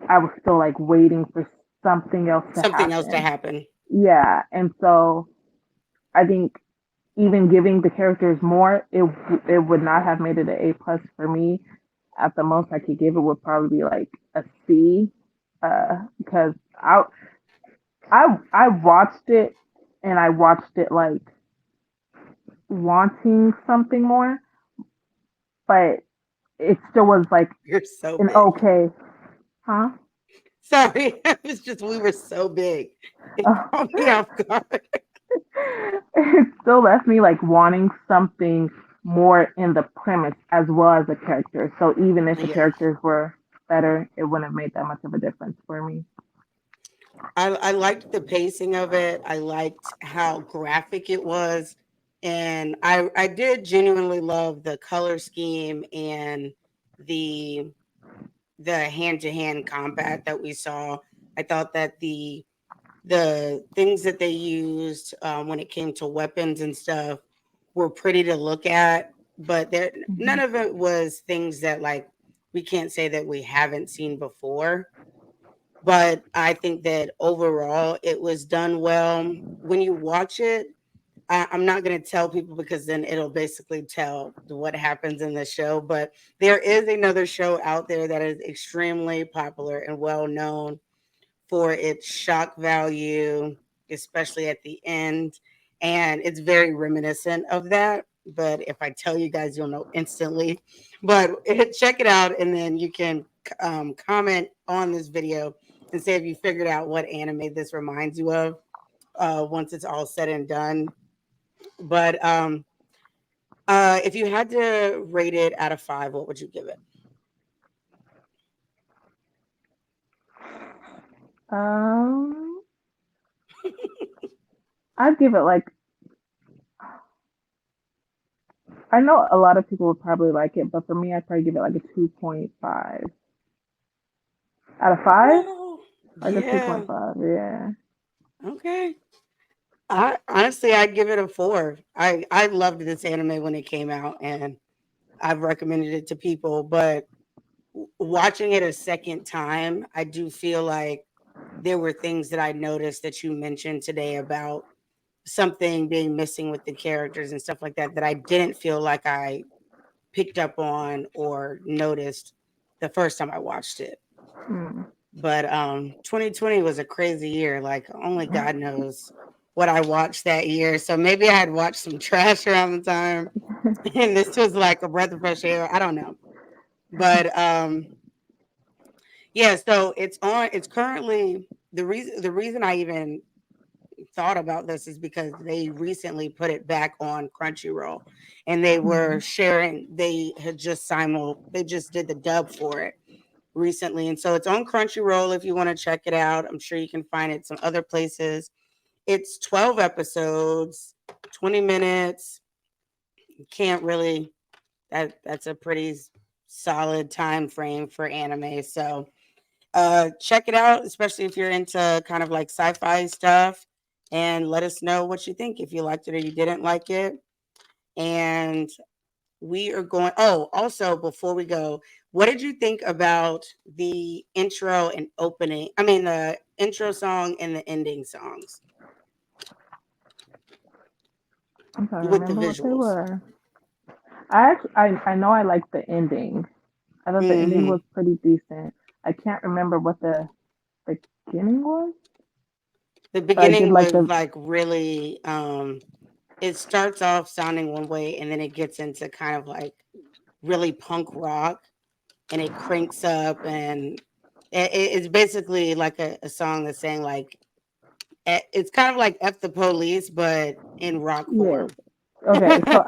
[SPEAKER 4] I was still like waiting for something else to
[SPEAKER 3] Something else to
[SPEAKER 4] happen.
[SPEAKER 3] happen.
[SPEAKER 4] Yeah, and so I think even giving the characters more, it would not have made it an A plus for me. At the most I could give it would probably be like a C, because I watched it and I watched it like wanting something more, but it still was like
[SPEAKER 3] You're so
[SPEAKER 4] an
[SPEAKER 3] big.
[SPEAKER 4] okay, huh?
[SPEAKER 3] Sorry, it's just we were so big. It caught me off guard.
[SPEAKER 4] It still left me like wanting something more in the premise as well as the characters. So even if the
[SPEAKER 3] Yeah,
[SPEAKER 4] characters were better, it wouldn't have made that much of a difference for me.
[SPEAKER 3] I liked the pacing of it. I liked how graphic it was, and I did genuinely love the color scheme and the the hand to hand combat that we saw. I thought that the things that they used when it came to weapons and stuff were pretty to look at, but there none
[SPEAKER 4] Mhm.
[SPEAKER 3] of it was things that like we can't say that we haven't seen before. But I think that overall it was done well. When you watch it, I'm not going to tell people because then it'll basically tell what happens in the show. But there is another show out there that is extremely popular and well known for its shock value, especially at the end. And it's very reminiscent of that. But if I tell you guys, you'll know instantly. But check it out, and then you can comment on this video and say if you figured out what anime this reminds you of once it's all said and done. But if you had to rate it out of 5, what would you give it?
[SPEAKER 4] Um, I'd give it like I know a lot of people would probably like it, but for me, I'd probably give it like a 2.5 out of 5,
[SPEAKER 3] Wow.
[SPEAKER 4] like a
[SPEAKER 3] Yeah.
[SPEAKER 4] 2.5. Yeah.
[SPEAKER 3] Okay. I honestly, I'd give it a 4. I loved this anime when it came out, and I've recommended it to people. But watching it a second time, I do feel like there were things that I noticed that you mentioned today about something being missing with the characters and stuff like that that I didn't feel like I picked up on or noticed the first time I watched it.
[SPEAKER 4] Mm.
[SPEAKER 3] But 2020 was a crazy year. Like only God knows what I watched that year. So maybe I had watched some trash around the time, and this was like a breath of fresh air. I don't know. But Yeah, so it's currently the reason I even thought about this is because they recently put it back on Crunchyroll, and they were
[SPEAKER 4] Mhm.
[SPEAKER 3] sharing they just did the dub for it recently, and so it's on Crunchyroll if you want to check it out. I'm sure you can find it some other places. It's 12 episodes, 20 minutes. You can't really that's a pretty solid time frame for anime. So check it out, especially if you're into kind of like sci-fi stuff, and let us know what you think, if you liked it or you didn't like it. And we are going, oh, also before we go, what did you think about the intro and opening, I mean the intro song and the ending songs
[SPEAKER 4] I'm trying to
[SPEAKER 3] with the
[SPEAKER 4] remember what they
[SPEAKER 3] visuals?
[SPEAKER 4] were. I know I liked the ending. I thought the ending
[SPEAKER 3] Hmm.
[SPEAKER 4] was pretty decent. I can't remember what the beginning was,
[SPEAKER 3] The
[SPEAKER 4] but I did
[SPEAKER 3] beginning
[SPEAKER 4] like
[SPEAKER 3] was
[SPEAKER 4] the
[SPEAKER 3] like really it starts off sounding one way, and then it gets into kind of like really punk rock, and it cranks up, and it's basically like a song that's saying like it's kind of like F the police but in rock
[SPEAKER 4] yeah.
[SPEAKER 3] form.
[SPEAKER 4] Okay, so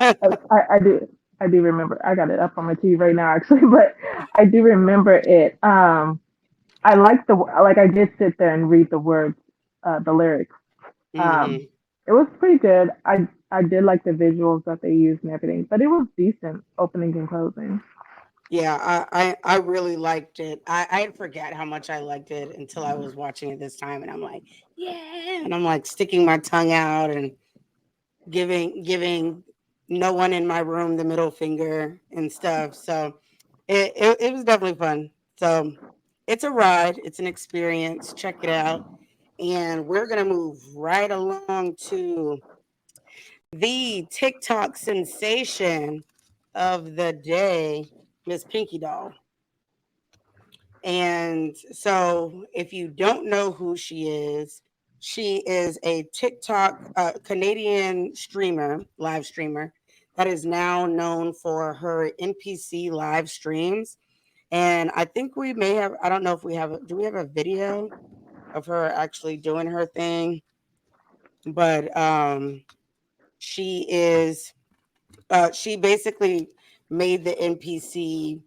[SPEAKER 4] I do remember. I got it up on my TV right now actually, but I do remember it. I like I did sit there and read the words, the lyrics. Um,
[SPEAKER 3] Hmm.
[SPEAKER 4] it was pretty good. I did like the visuals that they used and everything, but it was decent opening and closing.
[SPEAKER 3] Yeah, I really liked it. I forget how much I liked it until I was watching it this time, and I'm like, yeah, and I'm like sticking my tongue out and giving no one in my room the middle finger and stuff. So it was definitely fun. So it's a ride, it's an experience. Check it out. And we're gonna move right along to the TikTok sensation of the day, Miss Pinky Doll. And so, if you don't know who she is a TikTok Canadian live streamer, that is now known for her NPC live streams. And I think we may have, I don't know if we have, do we have a video of her actually doing her thing? But she is, she basically made the NPC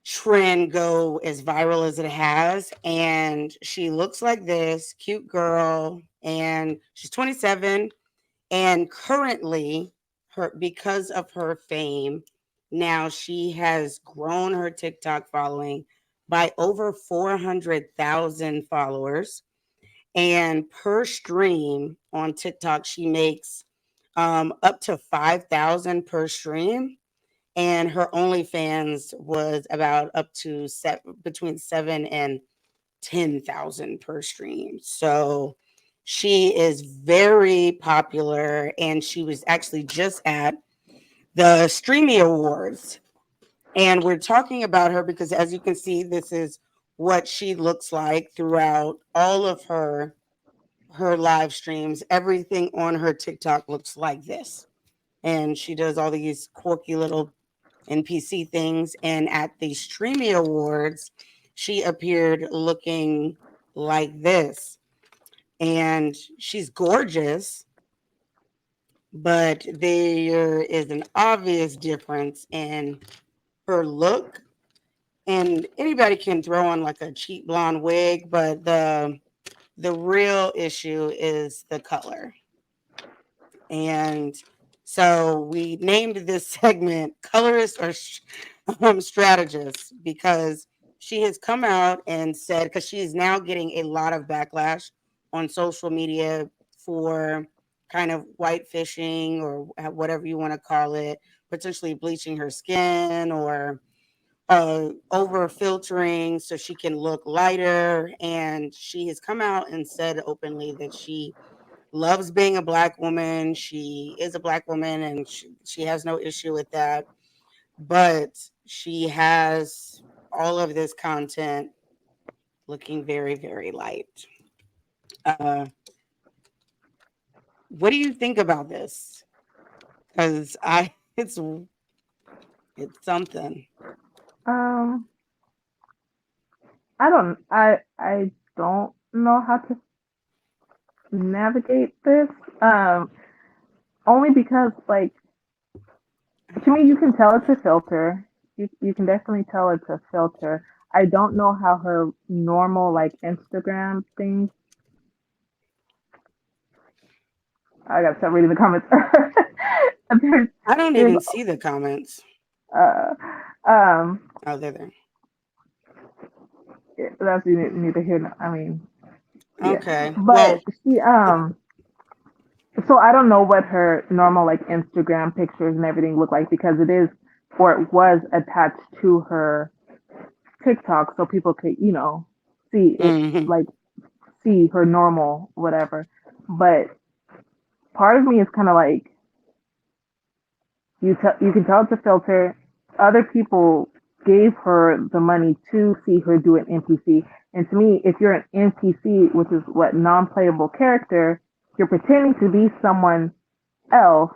[SPEAKER 3] trend go as viral as it has, and she looks like this cute girl, and she's 27, and currently her because of her fame, now she has grown her TikTok following by over 400,000 followers, and per stream on TikTok she makes up to 5,000 per stream, and her OnlyFans was about up to between 7 and 10,000 per stream. So she is very popular, and she was actually just at the Streamy Awards. And we're talking about her because, as you can see, this is what she looks like throughout all of her live streams. Everything on her TikTok looks like this, and she does all these quirky little NPC things. And at the Streamy Awards, she appeared looking like this. And she's gorgeous, but there is an obvious difference in her look. And anybody can throw on like a cheap blonde wig, but the real issue is the color. And so we named this segment Colorist or Strategist, because she has come out and said, because she is now getting a lot of backlash on social media for kind of white fishing or whatever you want to call it, potentially bleaching her skin or over filtering so she can look lighter. And she has come out and said openly that she loves being a black woman. She is a black woman, and she has no issue with that. But she has all of this content looking very, very light. Uh, what do you think about this? Because it's something.
[SPEAKER 4] Um, I don't know how to navigate this. Um, Only because like to me you can tell it's a filter. You can definitely tell it's a filter. I don't know how her normal like Instagram thing. I gotta start reading the comments. there's
[SPEAKER 3] I don't
[SPEAKER 4] there's
[SPEAKER 3] even see the comments.
[SPEAKER 4] uh um
[SPEAKER 3] Oh, they're there.
[SPEAKER 4] that's neither here nor I mean yeah.
[SPEAKER 3] Okay.
[SPEAKER 4] But
[SPEAKER 3] Well,
[SPEAKER 4] she so I don't know what her normal like Instagram pictures and everything look like because it is or it was attached to her TikTok so people could, see it
[SPEAKER 3] mhm.
[SPEAKER 4] like see her normal whatever. But part of me is kind of like you can tell it's a filter. Other people gave her the money to see her do an NPC. And to me, if you're an NPC, which is what non-playable character, you're pretending to be someone else.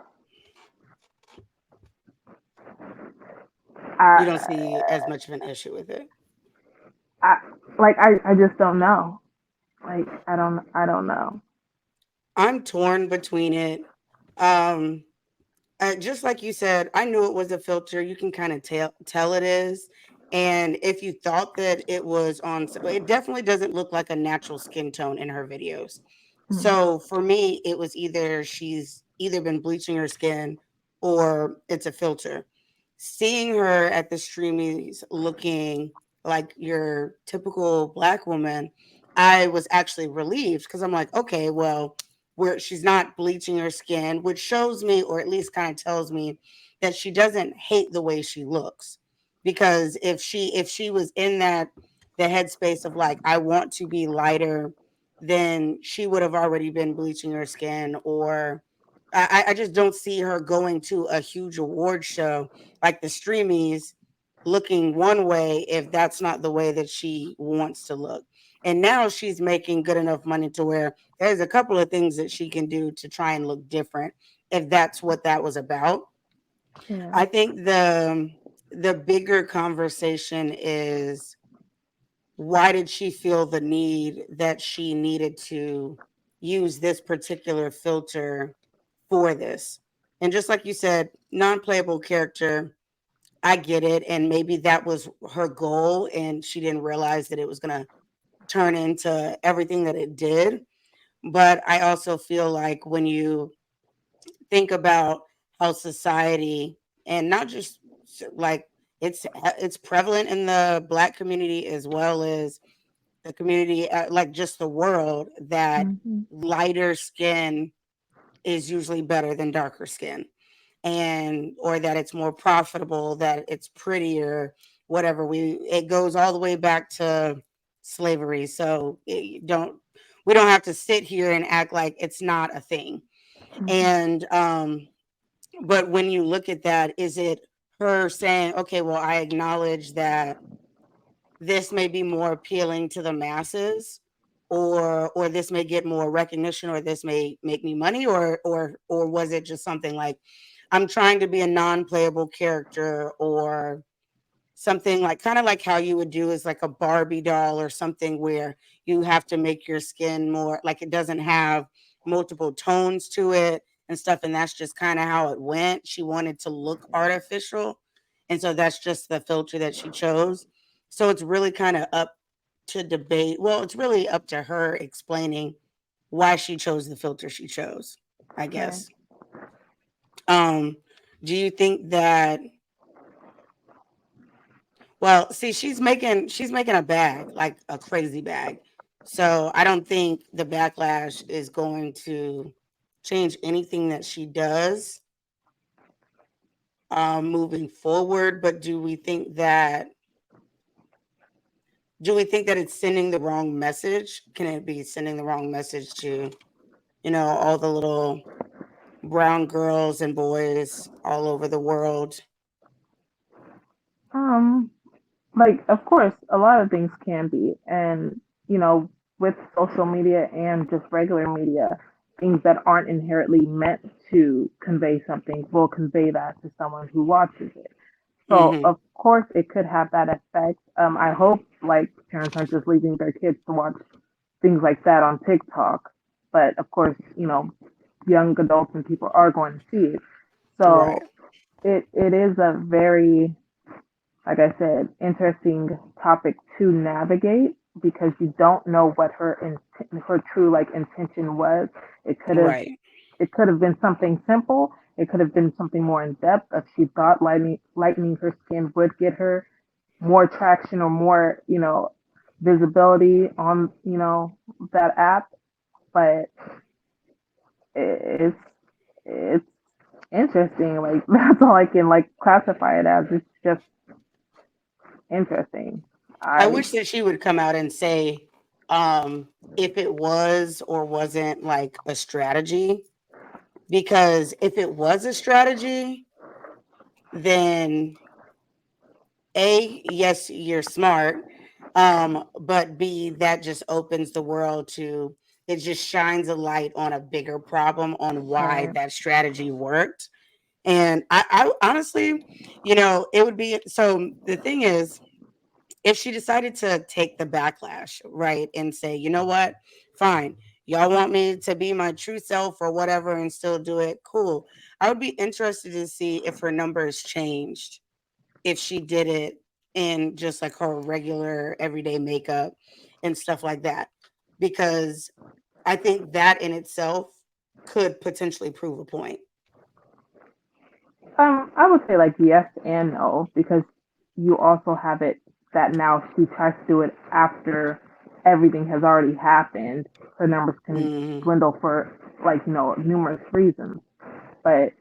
[SPEAKER 3] You don't
[SPEAKER 4] I,
[SPEAKER 3] see as much of an issue with it.
[SPEAKER 4] I I just don't know. Like I don't know.
[SPEAKER 3] I'm torn between it. Um, just like you said, I knew it was a filter. You can kind of tell it is. And if you thought that it was on, it definitely doesn't look like a natural skin tone in her videos.
[SPEAKER 4] Mm,
[SPEAKER 3] So for me, it was either she's either been bleaching her skin or it's a filter. Seeing her at the streamies looking like your typical black woman, I was actually relieved because I'm like, okay, well, where she's not bleaching her skin, which shows me, or at least kind of tells me, that she doesn't hate the way she looks. Because if she was in that the headspace of like I want to be lighter, then she would have already been bleaching her skin. Or I just don't see her going to a huge award show like the streamies looking one way if that's not the way that she wants to look. And now she's making good enough money to where there's a couple of things that she can do to try and look different if that's what that was about.
[SPEAKER 4] yeah.
[SPEAKER 3] I think the bigger conversation is why did she feel the need that she needed to use this particular filter for this? And just like you said, non-playable character, I get it, and maybe that was her goal and she didn't realize that it was going to turn into everything that it did. But I also feel like when you think about how society, and not just like it's prevalent in the black community as well as the community, like just the world, that
[SPEAKER 4] Hmm.
[SPEAKER 3] lighter skin is usually better than darker skin, and or that it's more profitable, that it's prettier, whatever. It goes all the way back to slavery. So we don't have to sit here and act like it's not a thing.
[SPEAKER 4] Hmm.
[SPEAKER 3] And but when you look at that, is it her saying, okay, well, I acknowledge that this may be more appealing to the masses, or this may get more recognition, or this may make me money, or was it just something like I'm trying to be a non-playable character, or something like kind of like how you would do is like a Barbie doll or something where you have to make your skin more like it doesn't have multiple tones to it and stuff. And that's just kind of how it went. She wanted to look artificial. And so that's just the filter that she chose. So it's really kind of up to debate. Well, it's really up to her explaining why she chose the filter she chose, I
[SPEAKER 4] Right.
[SPEAKER 3] guess. Um, do you think that Well, see, she's making a bag, like a crazy bag. So I don't think the backlash is going to change anything that she does moving forward. But do we think that it's sending the wrong message? Can it be sending the wrong message to, all the little brown girls and boys all over the world?
[SPEAKER 4] Um, like of course a lot of things can be, and with social media and just regular media, things that aren't inherently meant to convey something will convey that to someone who watches it. So
[SPEAKER 3] Mm-hmm.
[SPEAKER 4] of course it could have that effect. I hope like parents aren't just leaving their kids to watch things like that on TikTok. But of course, young adults and people are going to see it.
[SPEAKER 3] Right.
[SPEAKER 4] So it is a very, like I said, interesting topic to navigate because you don't know what her true like intention was. It could have
[SPEAKER 3] Right.
[SPEAKER 4] it could have been something simple. It could have been something more in depth. If she thought lightening her skin would get her more traction or more, visibility on, that app. But it's it's interesting. Like that's all I can like classify it as. It's just interesting.
[SPEAKER 3] I
[SPEAKER 4] I
[SPEAKER 3] wish that she would come out and say if it was or wasn't like a strategy. Because if it was a strategy, then A, yes, you're smart. But B, that just opens the world to it just shines a light on a bigger problem on why
[SPEAKER 4] Right.
[SPEAKER 3] that strategy worked. And I honestly, it would be so the thing is, if she decided to take the backlash, right, and say, you know what, fine, y'all want me to be my true self or whatever and still do it, cool. I would be interested to see if her numbers changed if she did it in just like her regular everyday makeup and stuff like that. Because I think that in itself could potentially prove a point.
[SPEAKER 4] I would say like yes and no because you also have it that now she tries to do it after everything has already happened. Her numbers can
[SPEAKER 3] Hmm.
[SPEAKER 4] dwindle for like numerous reasons. But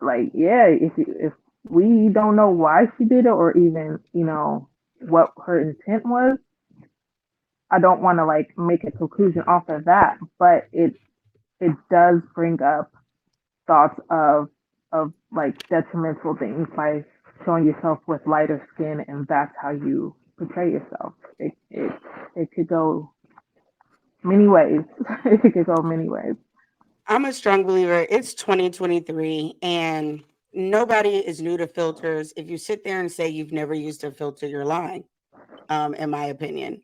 [SPEAKER 4] like yeah, if we don't know why she did it or even what her intent was, I don't want to like make a conclusion off of that. But it does bring up thoughts of like detrimental things by showing yourself with lighter skin and that's how you portray yourself. It could go many ways. It could go many ways.
[SPEAKER 3] I'm a strong believer. It's 2023 and nobody is new to filters. If you sit there and say you've never used a filter, you're lying, in my opinion.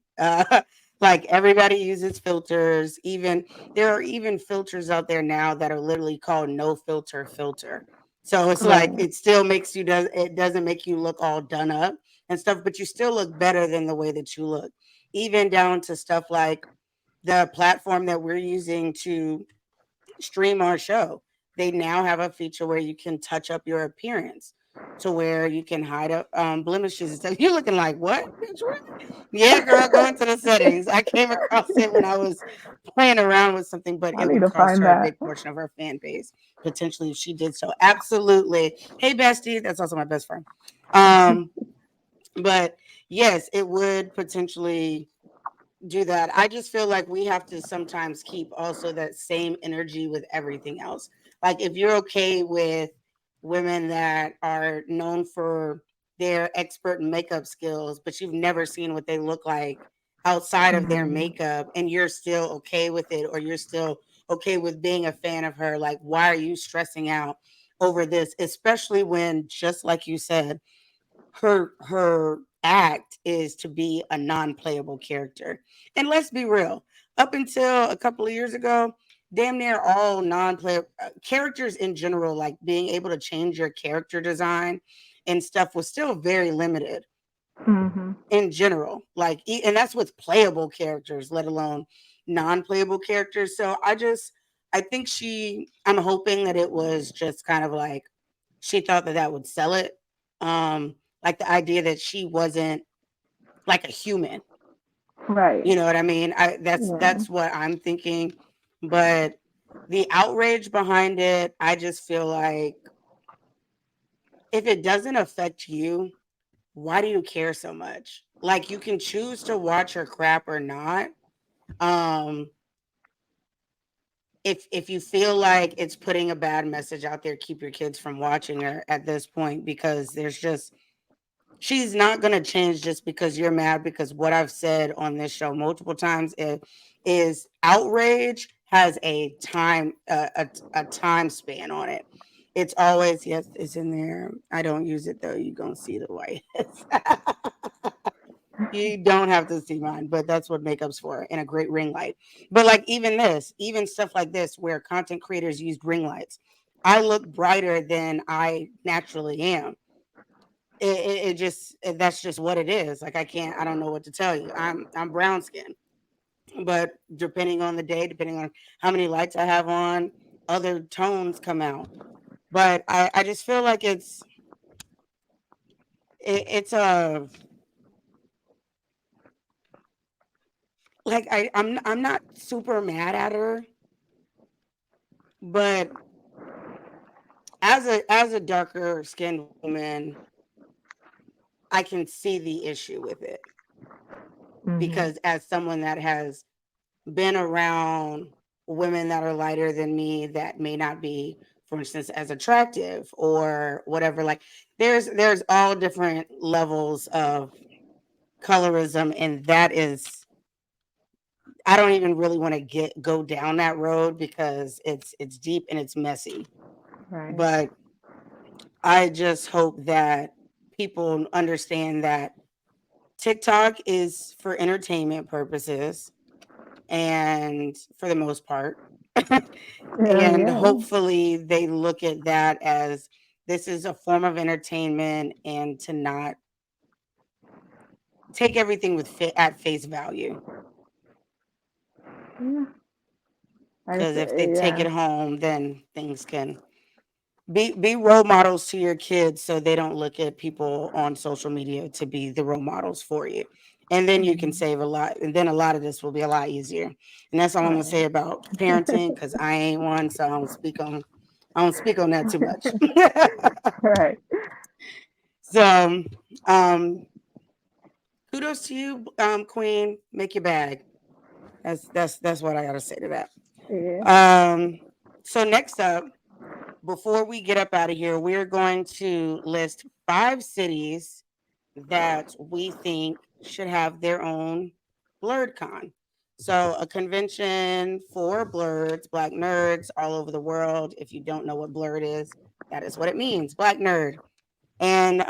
[SPEAKER 3] Like everybody uses filters. Even there are even filters out there now that are literally called no filter filter. So it's like
[SPEAKER 4] Right.
[SPEAKER 3] it still makes you does it doesn't make you look all done up and stuff, but you still look better than the way that you look. Even down to stuff like the platform that we're using to stream our show. They now have a feature where you can touch up your appearance to where you can hide up blemishes and stuff. You're looking like, what? Bitch, what? Yeah, girl, go into the settings. I came across it when I was playing around with something, but
[SPEAKER 4] I
[SPEAKER 3] it
[SPEAKER 4] need
[SPEAKER 3] would
[SPEAKER 4] to
[SPEAKER 3] cost
[SPEAKER 4] find
[SPEAKER 3] her a
[SPEAKER 4] that.
[SPEAKER 3] big portion of her fan base, potentially, if she did so. Absolutely. Hey, bestie. That's also my best friend. Um, but yes, it would potentially do that. I just feel like we have to sometimes keep also that same energy with everything else. Like if you're okay with women that are known for their expert makeup skills, but you've never seen what they look like outside of their
[SPEAKER 4] Mm,
[SPEAKER 3] makeup and you're still okay with it or you're still okay with being a fan of her, like why are you stressing out over this, especially when just like you said her act is to be a non-playable character. And let's be real, up until a couple of years ago, damn near all non-player characters in general, like being able to change your character design and stuff was still very limited
[SPEAKER 4] mhm.
[SPEAKER 3] in general. Like and that's with playable characters, let alone non-playable characters. So I think I'm hoping that it was just kind of like she thought that that would sell it. Like the idea that she wasn't like a human.
[SPEAKER 4] Right.
[SPEAKER 3] You know what I mean?
[SPEAKER 4] Yeah.
[SPEAKER 3] That's what I'm thinking. But the outrage behind it, I just feel like if it doesn't affect you, why do you care so much? Like you can choose to watch her crap or not. Um, if you feel like it's putting a bad message out there, keep your kids from watching her at this point because there's just she's not going to change just because you're mad because what I've said on this show multiple times is outrage has a time a time span on it. It's always, yes, it's in there. I don't use it though. You're gonna see the white. You don't have to see mine, but that's what makeup's for, and a great ring light. But like even this, even stuff like this, where content creators use ring lights, I look brighter than I naturally am. It just that's just what it is. Like I don't know what to tell you. I'm brown skin, but depending on the day, depending on how many lights I have on, other tones come out. But I just feel like it's a like I'm not super mad at her, but as a darker skinned woman, I can see the issue with it
[SPEAKER 4] Mm-hmm.
[SPEAKER 3] because as someone that has been around women that are lighter than me that may not be, for instance, as attractive or whatever, like there's all different levels of colorism, and that is I don't even really want to get go down that road because it's deep and it's messy.
[SPEAKER 4] Right.
[SPEAKER 3] But I just hope that people understand that TikTok is for entertainment purposes and for the most part.
[SPEAKER 4] Yeah,
[SPEAKER 3] And
[SPEAKER 4] yeah.
[SPEAKER 3] hopefully they look at that as this is a form of entertainment and to not take everything with at face value.
[SPEAKER 4] Yeah. I
[SPEAKER 3] Because if they
[SPEAKER 4] say,
[SPEAKER 3] take it
[SPEAKER 4] yeah.
[SPEAKER 3] home, then things can be role models to your kids so they don't look at people on social media to be the role models for you. And then you can
[SPEAKER 4] Mhm.
[SPEAKER 3] save a lot. And then a lot of this will be a lot easier. And that's all I'm gonna say
[SPEAKER 4] Right.
[SPEAKER 3] about parenting because I ain't one, so I don't speak on that too much.
[SPEAKER 4] Right.
[SPEAKER 3] So um kudos to you, Queen. Make your bag. That's what I gotta say to that.
[SPEAKER 4] Yeah.
[SPEAKER 3] So next up, before we get up out of here, we're going to list 5 cities that we think should have their own Blerd Con. So, a convention for blerds, black nerds all over the world. If you don't know what blerd is, that is what it means, black nerd. And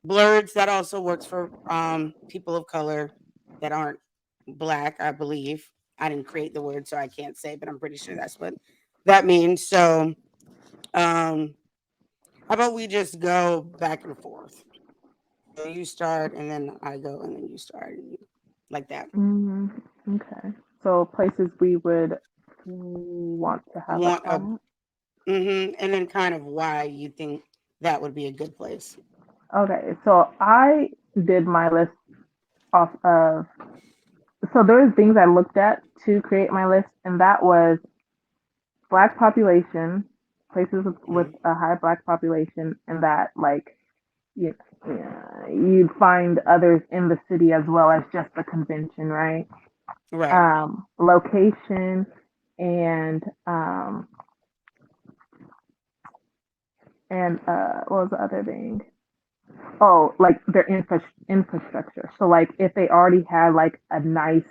[SPEAKER 3] blerds, that also works for people of color that aren't black, I believe. I didn't create the word, so I can't say, but I'm pretty sure that's what that means. So, um, how about we just go back and forth? So you start, and then I go, and then you start, and you, like that.
[SPEAKER 4] Mm, okay. So places we would want to have a
[SPEAKER 3] Want a
[SPEAKER 4] comment.
[SPEAKER 3] and then kind of why you think that would be a good place.
[SPEAKER 4] Okay. So I did my list off of. So there was things I looked at to create my list, and that was black population, places with
[SPEAKER 3] Mhm.
[SPEAKER 4] a high black population, and that like you, yeah, you'd find others in the city as well as just the convention, right?
[SPEAKER 3] Right.
[SPEAKER 4] Location and what was the other thing? Oh, like their infrastructure. So like if they already had like a nice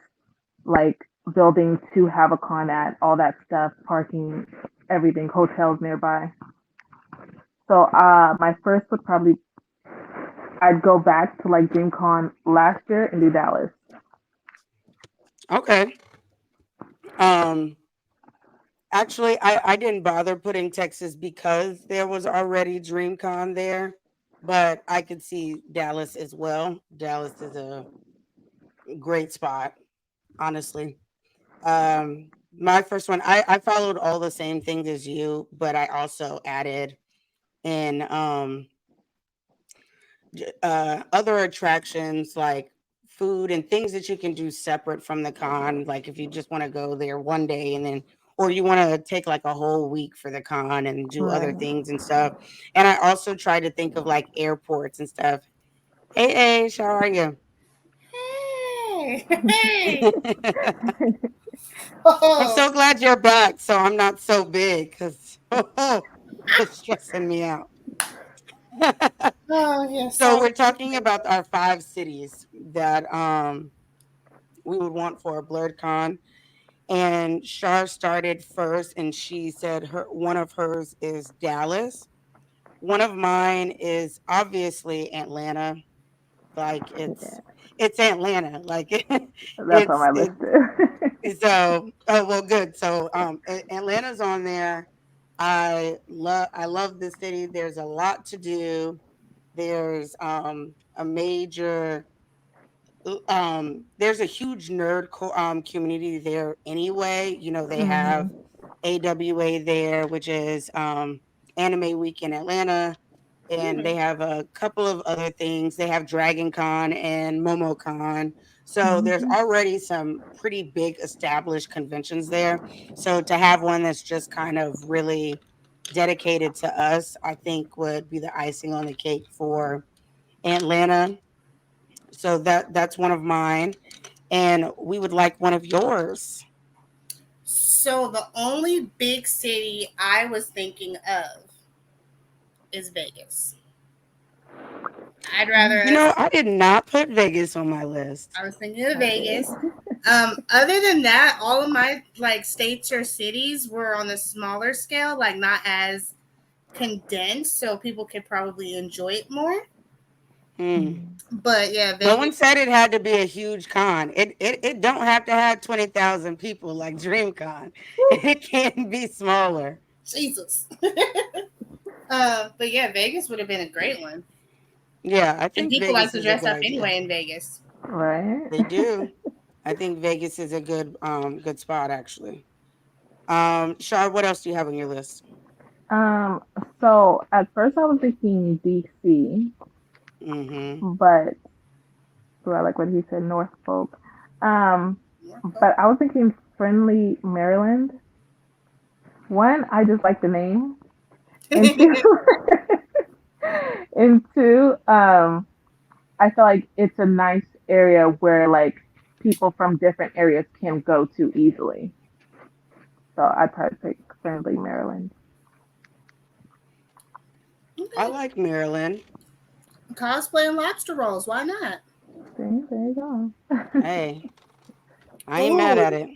[SPEAKER 4] like building to have a con at, all that stuff, parking, everything, hotels nearby. So my first would probably I'd go back to like DreamCon last year and do Dallas.
[SPEAKER 3] Okay. Um. Actually, I didn't bother putting Texas because there was already DreamCon there, but I could see Dallas as well. Dallas is a great spot, honestly. My first one, I followed all the same things as you, but I also added in other attractions like food and things that you can do separate from the con. Like if you just want to go there one day and then, or you want to take like a whole week for the con and do other
[SPEAKER 4] Right.
[SPEAKER 3] things and stuff. And I also tried to think of like airports and stuff. Hey, Ash, how are you?
[SPEAKER 5] Hey, hey.
[SPEAKER 3] I'm
[SPEAKER 5] Oh,
[SPEAKER 3] so glad you're back. So I'm not so big because it's stressing me out.
[SPEAKER 5] oh yeah,
[SPEAKER 3] So
[SPEAKER 5] sorry.
[SPEAKER 3] we're talking about our 5 cities that we would want for a Blerd Con. And Shar started first, and she said one of hers is Dallas. One of mine is obviously Atlanta. Like
[SPEAKER 4] Yeah,
[SPEAKER 3] it's Atlanta. Like
[SPEAKER 4] that's on my list
[SPEAKER 3] it's
[SPEAKER 4] too.
[SPEAKER 3] so oh well good. So Atlanta's on there. I love the city. There's a lot to do. There's a major there's a huge community there anyway. You know, they
[SPEAKER 4] Hmm.
[SPEAKER 3] have AWA there, which is Anime Week in Atlanta, and
[SPEAKER 5] Hmm.
[SPEAKER 3] they have a couple of other things. They have Dragon Con and MomoCon. So there's
[SPEAKER 4] Hmm.
[SPEAKER 3] already some pretty big established conventions there. So to have one that's just kind of really dedicated to us, I think would be the icing on the cake for Atlanta. So that's one of mine, and we would like one of yours.
[SPEAKER 5] So the only big city I was thinking of is Vegas. I'd rather
[SPEAKER 3] You know, I did not put Vegas on my list.
[SPEAKER 5] I was thinking of
[SPEAKER 4] I did.
[SPEAKER 5] Vegas. Other than that, all of my like states or cities were on a smaller scale, like not as condensed, so people could probably enjoy it more.
[SPEAKER 3] Hmm.
[SPEAKER 4] Mhm.
[SPEAKER 5] But yeah,
[SPEAKER 3] No one
[SPEAKER 5] Vegas.
[SPEAKER 3] said it had to be a huge con. It don't have to have 20,000 people like DreamCon.
[SPEAKER 5] Whew,
[SPEAKER 3] It can be smaller.
[SPEAKER 5] Jesus. But yeah, Vegas would have been a great one,
[SPEAKER 3] Yeah, I
[SPEAKER 5] and
[SPEAKER 3] think
[SPEAKER 5] people like
[SPEAKER 3] Vegas
[SPEAKER 5] to
[SPEAKER 3] is a
[SPEAKER 5] dress
[SPEAKER 3] good
[SPEAKER 5] up
[SPEAKER 3] idea.
[SPEAKER 5] anyway in Vegas.
[SPEAKER 4] Right.
[SPEAKER 3] They do. I think Vegas is a good spot actually. Shar, what else do you have on your list?
[SPEAKER 4] Um, so at first I was thinking DC,
[SPEAKER 3] Mm-hmm.
[SPEAKER 4] but so I like what he said, Norfolk. Um,
[SPEAKER 5] Norfolk.
[SPEAKER 4] but I was thinking friendly Maryland. One, I just like the name, and two, and two, I feel like it's a nice area where like people from different areas can go to easily. So I'd probably pick friendly Maryland.
[SPEAKER 3] I
[SPEAKER 5] Okay.
[SPEAKER 3] like Maryland.
[SPEAKER 5] Cosplay and lobster rolls. Why not?
[SPEAKER 4] See, there you go.
[SPEAKER 3] Hey, I ain't mad
[SPEAKER 5] Ooh,
[SPEAKER 3] at it.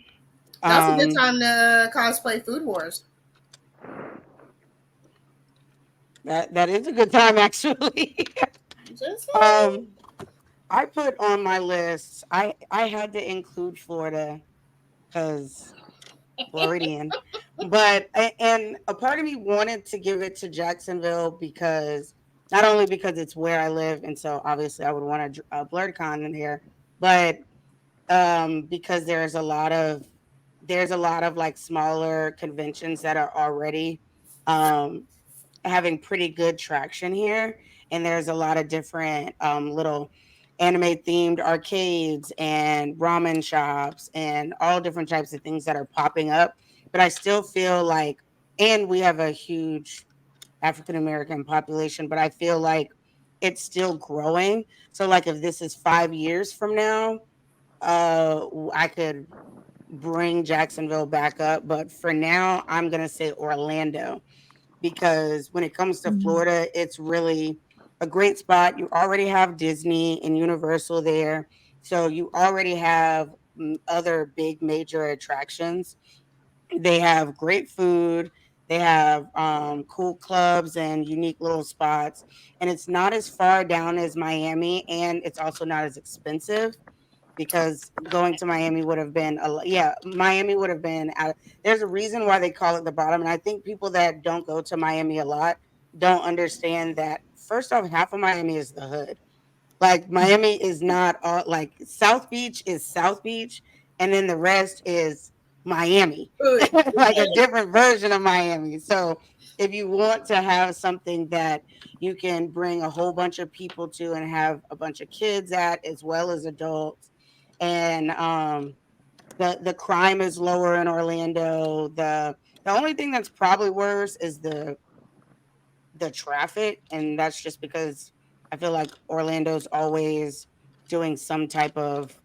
[SPEAKER 5] that's a good
[SPEAKER 3] Um,
[SPEAKER 5] time to cosplay Food Wars.
[SPEAKER 3] that is a good time actually.
[SPEAKER 5] Just saying.
[SPEAKER 3] um, I put on my list. I had to include Florida because Floridian, and a part of me wanted to give it to Jacksonville because not only because it's where I live, and so obviously I would want a BlerdCon in here, but because there's a lot of like smaller conventions that are already um having pretty good traction here, and there's a lot of different little anime themed arcades and ramen shops and all different types of things that are popping up. But I still feel like, and we have a huge African American population, but I feel like it's still growing. So like if this is 5 years from now, I could bring Jacksonville back up, but for now I'm gonna say Orlando, because when it comes to
[SPEAKER 4] Mhm.
[SPEAKER 3] Florida, it's really a great spot. You already have Disney and Universal there. So you already have other big major attractions. They have great food. They have cool clubs and unique little spots. And it's not as far down as Miami, and it's also not as expensive because going to Miami would have been yeah, Miami would have been out. There's a reason why they call it the bottom, and I think people that don't go to Miami a lot don't understand that. First off, half of Miami is the hood. Like Miami is not all like South Beach is South Beach, and then the rest is Miami,
[SPEAKER 5] Ooh,
[SPEAKER 3] like a different version of Miami. So if you want to have something that you can bring a whole bunch of people to and have a bunch of kids at as well as adults, and the crime is lower in Orlando. The only thing that's probably worse is the traffic, and that's just because I feel like Orlando's always doing some type of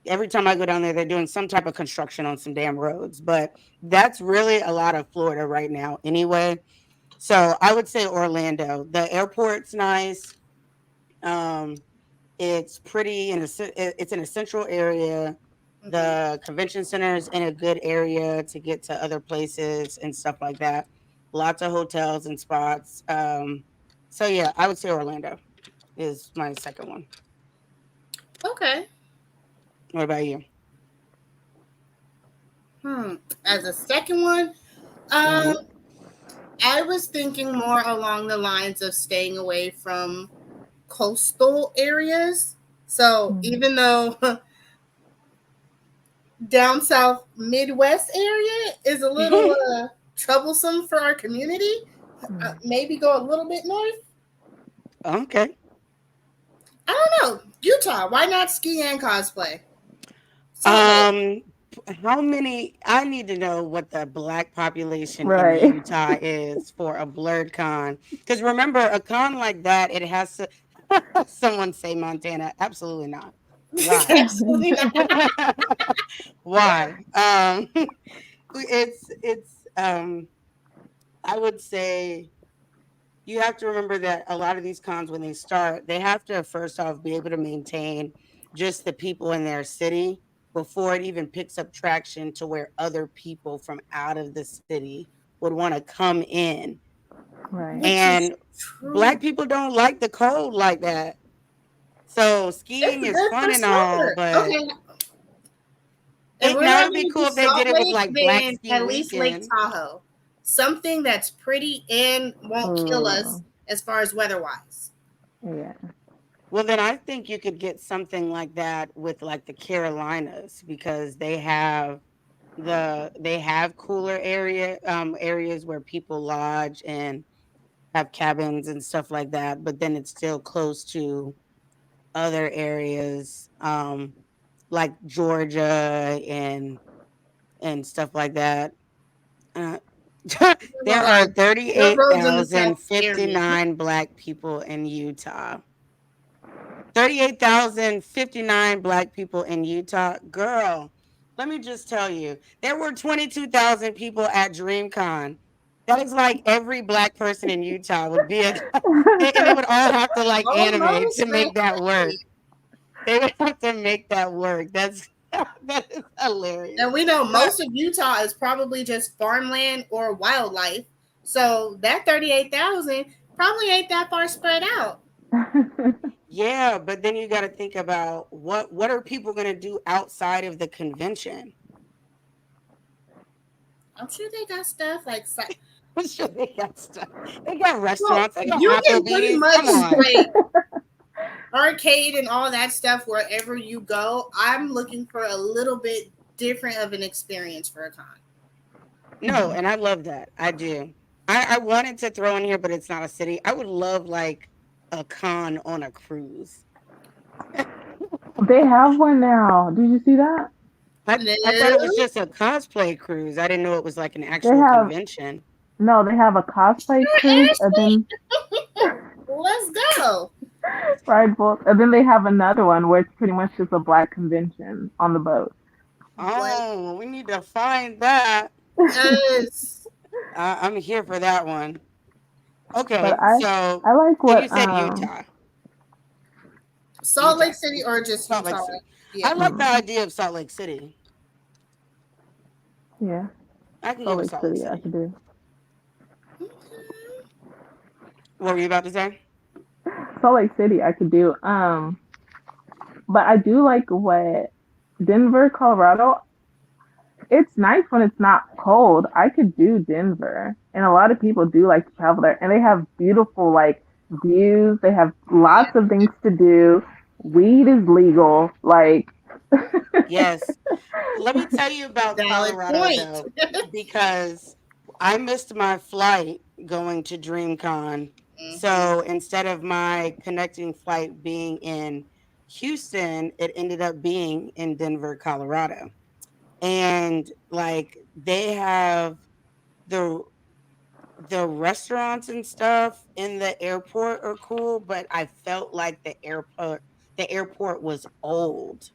[SPEAKER 3] every time I go down there, they're doing some type of construction on some damn roads. But that's really a lot of Florida right now, anyway. So I would say Orlando. The airport's nice. Um, it's pretty in it's in a central area.
[SPEAKER 5] Hmm.
[SPEAKER 3] The convention center is in a good area to get to other places and stuff like that. Lots of hotels and spots. So yeah, I would say Orlando is my second one.
[SPEAKER 5] Okay.
[SPEAKER 3] What about you?
[SPEAKER 5] Hmm. As a second one, um,
[SPEAKER 3] Hmm.
[SPEAKER 5] I was thinking more along the lines of staying away from coastal areas. So
[SPEAKER 4] Mm.
[SPEAKER 5] even though down south Midwest area is a little troublesome for our community,
[SPEAKER 4] Mm.
[SPEAKER 5] maybe go a little bit north.
[SPEAKER 3] Okay.
[SPEAKER 5] I don't know. Utah, why not ski and cosplay? Salt Lake.
[SPEAKER 3] Um, how many? I need to know what the black population in
[SPEAKER 4] Right.
[SPEAKER 3] Utah is for a Blerd con. Because remember, a con like that, it has to. Someone say Montana. Absolutely not. Why?
[SPEAKER 5] Absolutely not.
[SPEAKER 3] Why? It's. I would say you have to remember that a lot of these cons, when they start, they have to first off be able to maintain just the people in their city before it even picks up traction to where other people from out of the city would want to come in.
[SPEAKER 4] Right.
[SPEAKER 5] Which is
[SPEAKER 3] And black
[SPEAKER 5] true.
[SPEAKER 3] people don't like the cold like that. So
[SPEAKER 5] It's
[SPEAKER 3] skiing is
[SPEAKER 5] good
[SPEAKER 3] fun
[SPEAKER 5] for
[SPEAKER 3] and all,
[SPEAKER 5] summer.
[SPEAKER 3] but
[SPEAKER 5] Okay. If we're
[SPEAKER 3] now
[SPEAKER 5] not
[SPEAKER 3] it'd be
[SPEAKER 5] going to do
[SPEAKER 3] cool if they
[SPEAKER 5] Salt
[SPEAKER 3] did it with
[SPEAKER 5] Lake,
[SPEAKER 3] like Black
[SPEAKER 5] then
[SPEAKER 3] Ski
[SPEAKER 5] at least Lake
[SPEAKER 3] Weekend.
[SPEAKER 5] Tahoe. Something that's pretty and won't kill us
[SPEAKER 4] Oh,
[SPEAKER 5] as far as weather wise.
[SPEAKER 4] yeah.
[SPEAKER 3] Well, then I think you could get something like that with like the Carolinas because they have cooler areas where people lodge and have cabins and stuff like that, but then it's still close to other areas like Georgia and stuff like that. Uh,
[SPEAKER 5] I'm not
[SPEAKER 3] there
[SPEAKER 5] gonna
[SPEAKER 3] are
[SPEAKER 5] lie. Dirt roads in the South scare me.
[SPEAKER 3] 38,059 black people in Utah. 38,059 black people in Utah. Girl, let me just tell you, there were 22,000 people at DreamCon. That is like every black person in Utah would be a, and they would all have to like animate to
[SPEAKER 5] Almost, man.
[SPEAKER 3] make that work. They would have to make that work. That's that is hilarious.
[SPEAKER 5] And we know
[SPEAKER 3] But
[SPEAKER 5] most of Utah is probably just farmland or wildlife. So that 38,000 probably ain't that far spread out.
[SPEAKER 3] yeah, but then you got to think about what are people going to do outside of the convention?
[SPEAKER 5] I'm sure they got stuff like
[SPEAKER 3] I'm sure they got stuff. They got
[SPEAKER 5] well,
[SPEAKER 3] restaurants. They got
[SPEAKER 5] you can pretty
[SPEAKER 3] Applebee's. Come
[SPEAKER 5] much
[SPEAKER 3] on.
[SPEAKER 5] like arcade and all that stuff wherever you go. I'm looking for a little bit different of an experience for a con.
[SPEAKER 3] No, and I love that. I do. I wanted to throw in here, but it's not a city. I would love like a con on a cruise.
[SPEAKER 4] They have one now. Did you see that?
[SPEAKER 3] I thought it was
[SPEAKER 5] No,
[SPEAKER 3] just a cosplay cruise. I didn't know it was like an
[SPEAKER 4] They
[SPEAKER 3] actual
[SPEAKER 4] have
[SPEAKER 3] convention.
[SPEAKER 4] no. They have a cosplay cruise, and
[SPEAKER 5] Ashley,
[SPEAKER 4] then
[SPEAKER 5] let's go.
[SPEAKER 4] ride boat, and then they have another one where it's pretty much just a black convention on the boat.
[SPEAKER 5] Like,
[SPEAKER 3] Oh, we need to find that.
[SPEAKER 5] yes.
[SPEAKER 3] I'm here for that one.
[SPEAKER 4] But
[SPEAKER 3] Okay,
[SPEAKER 4] I
[SPEAKER 3] so
[SPEAKER 4] I like
[SPEAKER 3] and you
[SPEAKER 4] what
[SPEAKER 3] said Utah,
[SPEAKER 5] Salt
[SPEAKER 3] Utah
[SPEAKER 5] Lake City
[SPEAKER 3] City,
[SPEAKER 5] or just
[SPEAKER 3] Salt Lake
[SPEAKER 5] Utah?
[SPEAKER 3] City. I
[SPEAKER 5] Yeah.
[SPEAKER 3] like the
[SPEAKER 4] mm,
[SPEAKER 3] idea of Salt Lake City.
[SPEAKER 4] yeah,
[SPEAKER 3] I can get
[SPEAKER 4] Salt
[SPEAKER 3] with
[SPEAKER 4] Lake
[SPEAKER 3] Salt Lake
[SPEAKER 4] City I
[SPEAKER 3] City.
[SPEAKER 4] could do.
[SPEAKER 3] What were you about to say?
[SPEAKER 4] Salt Lake City I could do. But I do like what Denver, Colorado. It's nice when it's not cold. I could do Denver, and a lot of people do like to travel there, and they have beautiful like views. They have lots of things to do. Weed is legal. Like,
[SPEAKER 3] Yes. Let me tell you about
[SPEAKER 5] Valid
[SPEAKER 3] Colorado
[SPEAKER 5] point.
[SPEAKER 3] though, because I missed my flight going to DreamCon.
[SPEAKER 5] Hmm.
[SPEAKER 3] So instead of my connecting flight being in Houston, it ended up being in Denver, Colorado. And like they have the the restaurants and stuff in the airport are cool, but I felt like the airport was old.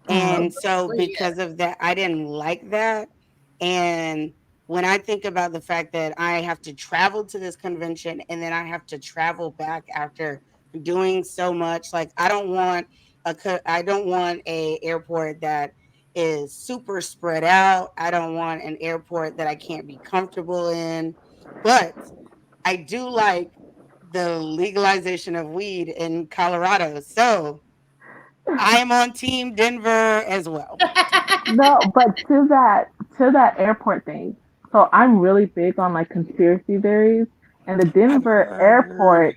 [SPEAKER 4] mm,
[SPEAKER 3] And so
[SPEAKER 5] Well, yeah.
[SPEAKER 3] because of that, I didn't like that. And when I think about the fact that I have to travel to this convention and then I have to travel back after doing so much, like I don't want a airport that is super spread out. I don't want an airport that I can't be comfortable in. But I do like the legalization of weed in Colorado. So I am on team Denver as well.
[SPEAKER 4] No, but to that airport thing. So I'm really big on like conspiracy theories, and the
[SPEAKER 3] I've
[SPEAKER 4] Denver
[SPEAKER 3] heard.
[SPEAKER 4] airport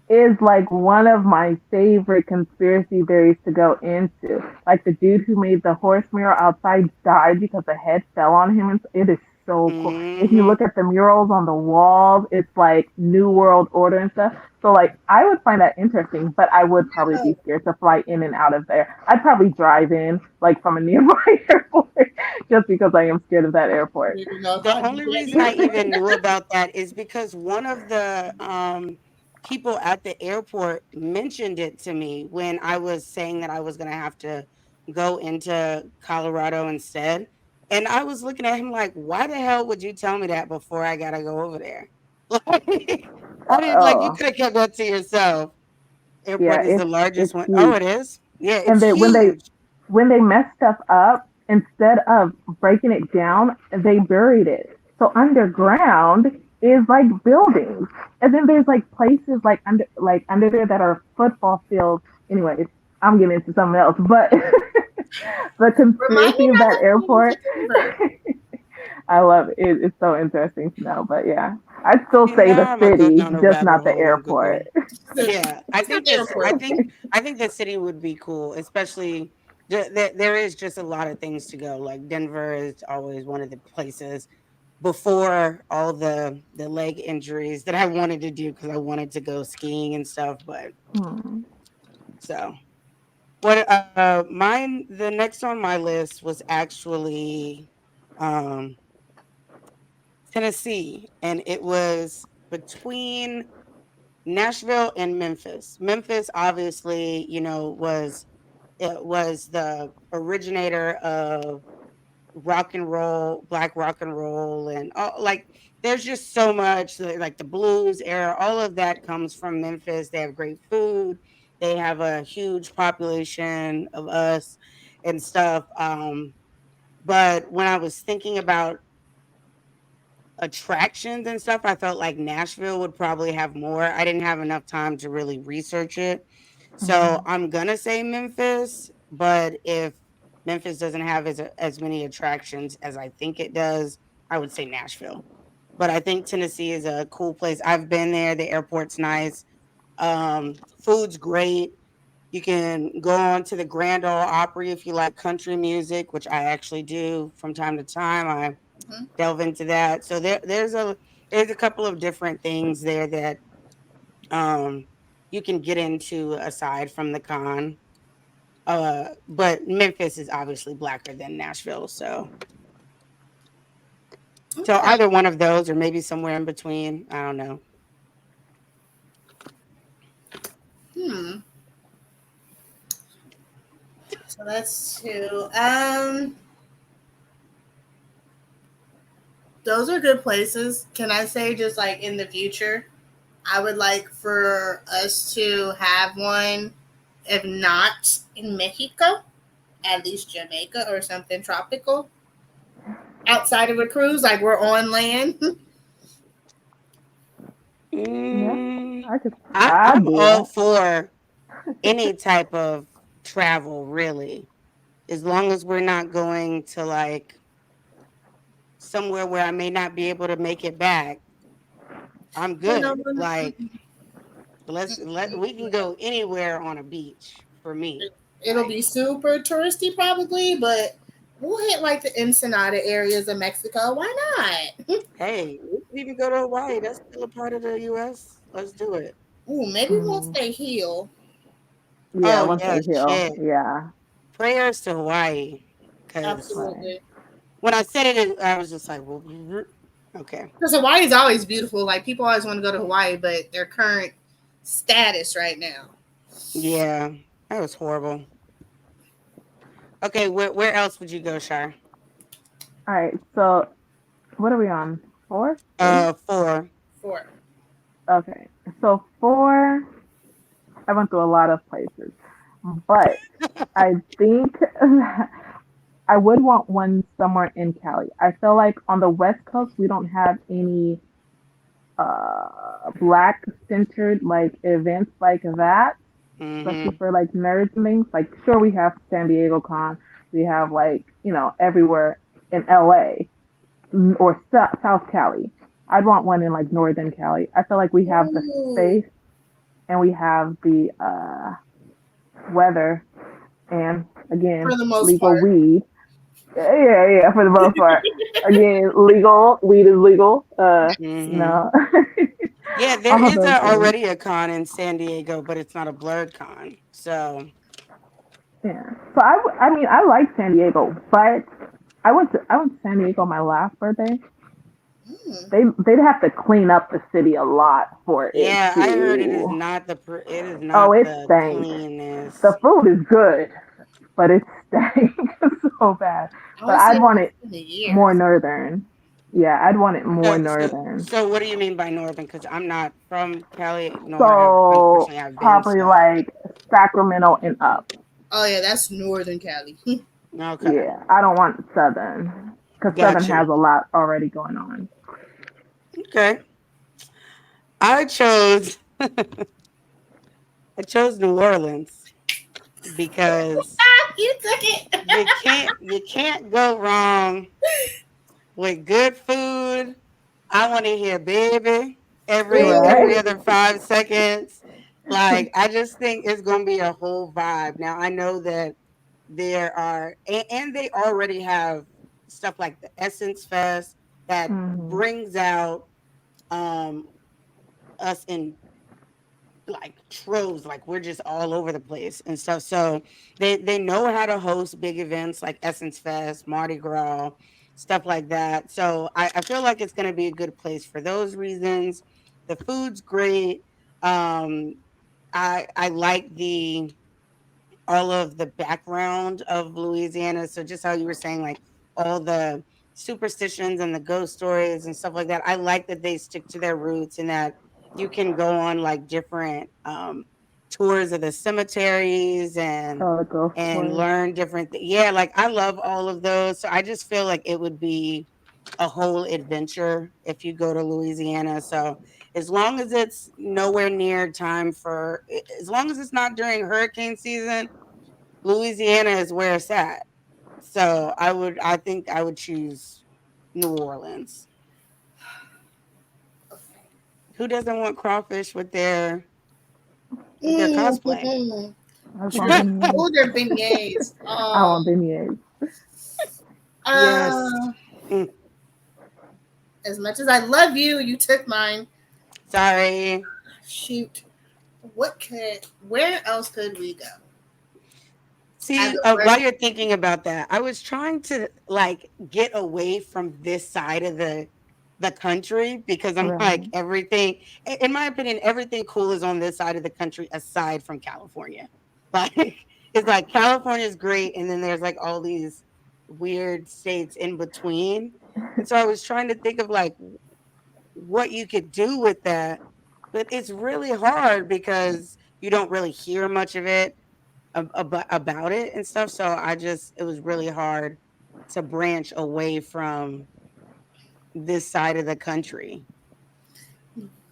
[SPEAKER 4] is like one of my favorite conspiracy theories to go into. Like the dude who made the horse mural outside died because a head fell on him. And it is so cool. If you
[SPEAKER 3] Hmm.
[SPEAKER 4] look at the murals on the walls, it's like New World Order and stuff. So like I would find that interesting, but I would probably be scared to fly in and out of there. I'd probably drive in like from a nearby airport just because I am scared of that airport.
[SPEAKER 5] You know, if
[SPEAKER 3] The
[SPEAKER 5] I do
[SPEAKER 3] only reason I
[SPEAKER 5] that.
[SPEAKER 3] even knew about that is because one of the people at the airport mentioned it to me when I was saying that I was going to have to go into Colorado instead. And I was looking at him like, why the hell would you tell me that before I got to go over there? Like, I didn't like, you
[SPEAKER 4] Oh
[SPEAKER 3] could have kept that to yourself.
[SPEAKER 4] yeah,
[SPEAKER 3] Airport is the
[SPEAKER 4] it's
[SPEAKER 3] largest one. Oh,
[SPEAKER 4] huge.
[SPEAKER 3] it is? Yeah,
[SPEAKER 4] And
[SPEAKER 3] it's huge.
[SPEAKER 4] when they mess stuff up, instead of breaking it down, they buried it. So underground is like buildings, and then there's like places like under there that are football fields. Anyways, I'm getting into something else, but the
[SPEAKER 5] Remind me
[SPEAKER 4] conspiracy of
[SPEAKER 5] not
[SPEAKER 4] that
[SPEAKER 5] to come
[SPEAKER 4] airport,
[SPEAKER 5] to Denver.
[SPEAKER 4] I love it. It's so interesting to know. But yeah, I'd still
[SPEAKER 3] See,
[SPEAKER 4] say
[SPEAKER 3] now
[SPEAKER 4] the
[SPEAKER 3] I'm gonna go
[SPEAKER 4] city,
[SPEAKER 3] down a
[SPEAKER 4] just
[SPEAKER 3] rabbit
[SPEAKER 4] not the
[SPEAKER 3] hole on Google.
[SPEAKER 4] airport.
[SPEAKER 3] Yeah, I
[SPEAKER 5] It's not
[SPEAKER 3] think
[SPEAKER 5] the
[SPEAKER 3] that's.
[SPEAKER 5] airport.
[SPEAKER 3] I think the city would be cool, especially there is just a lot of things to go. Like Denver is always one of the places before all the leg injuries that I wanted to do because I wanted to go skiing and stuff. But
[SPEAKER 4] Hmm.
[SPEAKER 3] so what? Mine. The next on my list was actually um Tennessee, and it was between Nashville and Memphis. Memphis, obviously, was the originator of rock and roll, black rock and roll, and all, like there's just so much like the blues era. All of that comes from Memphis. They have great food. They have a huge population of us and stuff. But when I was thinking about attractions and stuff, I felt like Nashville would probably have more. I didn't have enough time to really research it. So
[SPEAKER 4] Hmm.
[SPEAKER 3] I'm gonna say Memphis, but if Memphis doesn't have as many attractions as I think it does, I would say Nashville. But I think Tennessee is a cool place. I've been there. The airport's nice. Food's great. You can go on to the Grand Ole Opry if you like country music, which I actually do from time to time. I
[SPEAKER 5] Mhm.
[SPEAKER 3] delve into that. So there's a couple of different things there that um you can get into aside from the con. But Memphis is obviously blacker than Nashville, so
[SPEAKER 5] Okay.
[SPEAKER 3] either one of those or maybe somewhere in between. I don't know.
[SPEAKER 5] Hmm. So that's two. Those are good places. Can I say just like in the future, I would like for us to have one, if not in Mexico, at least Jamaica or something tropical. Outside of a cruise, like we're on land.
[SPEAKER 4] Yeah,
[SPEAKER 3] Mm,
[SPEAKER 4] I could.
[SPEAKER 3] I'm
[SPEAKER 4] I'd do
[SPEAKER 3] all
[SPEAKER 4] that.
[SPEAKER 3] for any type of travel, really, as long as we're not going to like somewhere where I may not be able to make it back. I'm
[SPEAKER 5] You know,
[SPEAKER 3] good. Like let we can go anywhere on a beach for me.
[SPEAKER 5] it'll
[SPEAKER 3] Like,
[SPEAKER 5] be super touristy probably, but we'll hit like the Ensenada areas of Mexico. Why not?
[SPEAKER 3] hey, we can even go to Hawaii. That's still a part of the US. Let's do it.
[SPEAKER 5] Ooh, maybe once
[SPEAKER 4] Hmm.
[SPEAKER 5] they heal.
[SPEAKER 4] Yeah,
[SPEAKER 3] Oh
[SPEAKER 4] once
[SPEAKER 3] yeah,
[SPEAKER 4] they heal.
[SPEAKER 3] shit.
[SPEAKER 4] Yeah.
[SPEAKER 3] Prayers to Hawaii. Cause
[SPEAKER 4] Right.
[SPEAKER 5] Absolutely.
[SPEAKER 3] when I said it, I was just like, well, okay.
[SPEAKER 5] Because Hawaii is always beautiful. Like people always want to go to Hawaii, but their current status right now.
[SPEAKER 3] Yeah, that was horrible. Okay, where else would you go, Shar?
[SPEAKER 4] All right. So what are we on? Four, three.
[SPEAKER 3] Four.
[SPEAKER 5] For
[SPEAKER 4] Okay. So four. I went to a lot of places, but I think I would want one somewhere in Cali. I feel like on the West Coast we don't have any black centered like events like that, especially
[SPEAKER 3] Mm-hmm.
[SPEAKER 4] for like nerds and things. Like sure we have San Diego Con, we have like, everywhere in LA or South Cali. I'd want one in like Northern Cali. I feel like we have the
[SPEAKER 5] Ooh,
[SPEAKER 4] space and we have the weather and again
[SPEAKER 5] for the most
[SPEAKER 4] legal
[SPEAKER 5] part.
[SPEAKER 4] weed. Yeah, for the most part. Again, legal weed is legal. You
[SPEAKER 3] Mm-hmm.
[SPEAKER 4] know,
[SPEAKER 3] Yeah, there
[SPEAKER 4] all
[SPEAKER 3] is
[SPEAKER 4] those things.
[SPEAKER 3] already a con in San Diego, but it's not a Blerd con. So
[SPEAKER 4] Yeah. So I mean, I like San Diego, but I went to San Diego my last birthday.
[SPEAKER 5] Mm.
[SPEAKER 4] They'd have to clean up the city a lot for it
[SPEAKER 3] yeah, I heard it is
[SPEAKER 4] to.
[SPEAKER 3] not it is
[SPEAKER 4] Oh,
[SPEAKER 3] not
[SPEAKER 4] it
[SPEAKER 3] the
[SPEAKER 4] stinks.
[SPEAKER 3] cleanest.
[SPEAKER 4] The food is good, but it stinks so bad.
[SPEAKER 5] I
[SPEAKER 4] But
[SPEAKER 5] would say
[SPEAKER 4] I'd want
[SPEAKER 5] it's
[SPEAKER 4] it
[SPEAKER 5] been a
[SPEAKER 4] more
[SPEAKER 5] year.
[SPEAKER 4] northern. Yeah, I'd want it more
[SPEAKER 3] So, so,
[SPEAKER 4] northern.
[SPEAKER 3] so what do you mean by northern? Because I'm not from Cali, nor have
[SPEAKER 4] So
[SPEAKER 3] unfortunately I've been.
[SPEAKER 4] probably
[SPEAKER 3] So
[SPEAKER 4] like Sacramento and up.
[SPEAKER 5] Oh yeah, that's Northern Cali.
[SPEAKER 3] okay,
[SPEAKER 4] Yeah, I don't want southern because southern
[SPEAKER 3] got
[SPEAKER 4] has
[SPEAKER 3] you.
[SPEAKER 4] a lot already going on.
[SPEAKER 3] Okay, I chose I chose New Orleans because
[SPEAKER 5] You took it.
[SPEAKER 3] you can't go wrong with good food. I want to hear baby every
[SPEAKER 4] Right.
[SPEAKER 3] other 5 seconds. Like I just think it's gonna be a whole vibe. Now I know that there are and they already have stuff like the Essence Fest that
[SPEAKER 4] Hmm.
[SPEAKER 3] brings out um us in like troves, like we're just all over the place and stuff. So they know how to host big events like Essence Fest, Mardi Gras, stuff like that. So I feel like it's going to be a good place for those reasons. The food's great. um I like the all of the background of Louisiana. So just how you were saying, like all the superstitions and the ghost stories and stuff like that. I like that they stick to their roots and that you can go on like different tours of the cemeteries
[SPEAKER 4] Oh, the ghost
[SPEAKER 3] and
[SPEAKER 4] tours.
[SPEAKER 3] learn different yeah, like I love all of those. So I just feel like it would be a whole adventure if you go to Louisiana. So as long as it's nowhere near time for as long as it's not during hurricane season, Louisiana is where it's at. So I think I would choose New Orleans. Who doesn't want crafish with their cosplay?
[SPEAKER 5] Mm-hmm.
[SPEAKER 4] I just want
[SPEAKER 5] True.
[SPEAKER 4] beignets.
[SPEAKER 5] Oh, they're beignets.
[SPEAKER 4] I want beignets.
[SPEAKER 3] Yes.
[SPEAKER 5] Uh,
[SPEAKER 3] Mm,
[SPEAKER 5] as much as I love you, you took mine.
[SPEAKER 3] sorry.
[SPEAKER 5] Shoot. Where else could we go? As
[SPEAKER 3] See,
[SPEAKER 5] a
[SPEAKER 3] while
[SPEAKER 5] first,
[SPEAKER 3] you're thinking about that, I was trying to like get away from this side of the country because I'm like
[SPEAKER 4] Right.
[SPEAKER 3] everything in my opinion, everything cool is on this side of the country aside from California. Like it's like California is great and then there's like all these weird states in between. And so I was trying to think of like what you could do with that, but it's really hard because you don't really hear much of it about it and stuff. So it was really hard to branch away from this side of the country.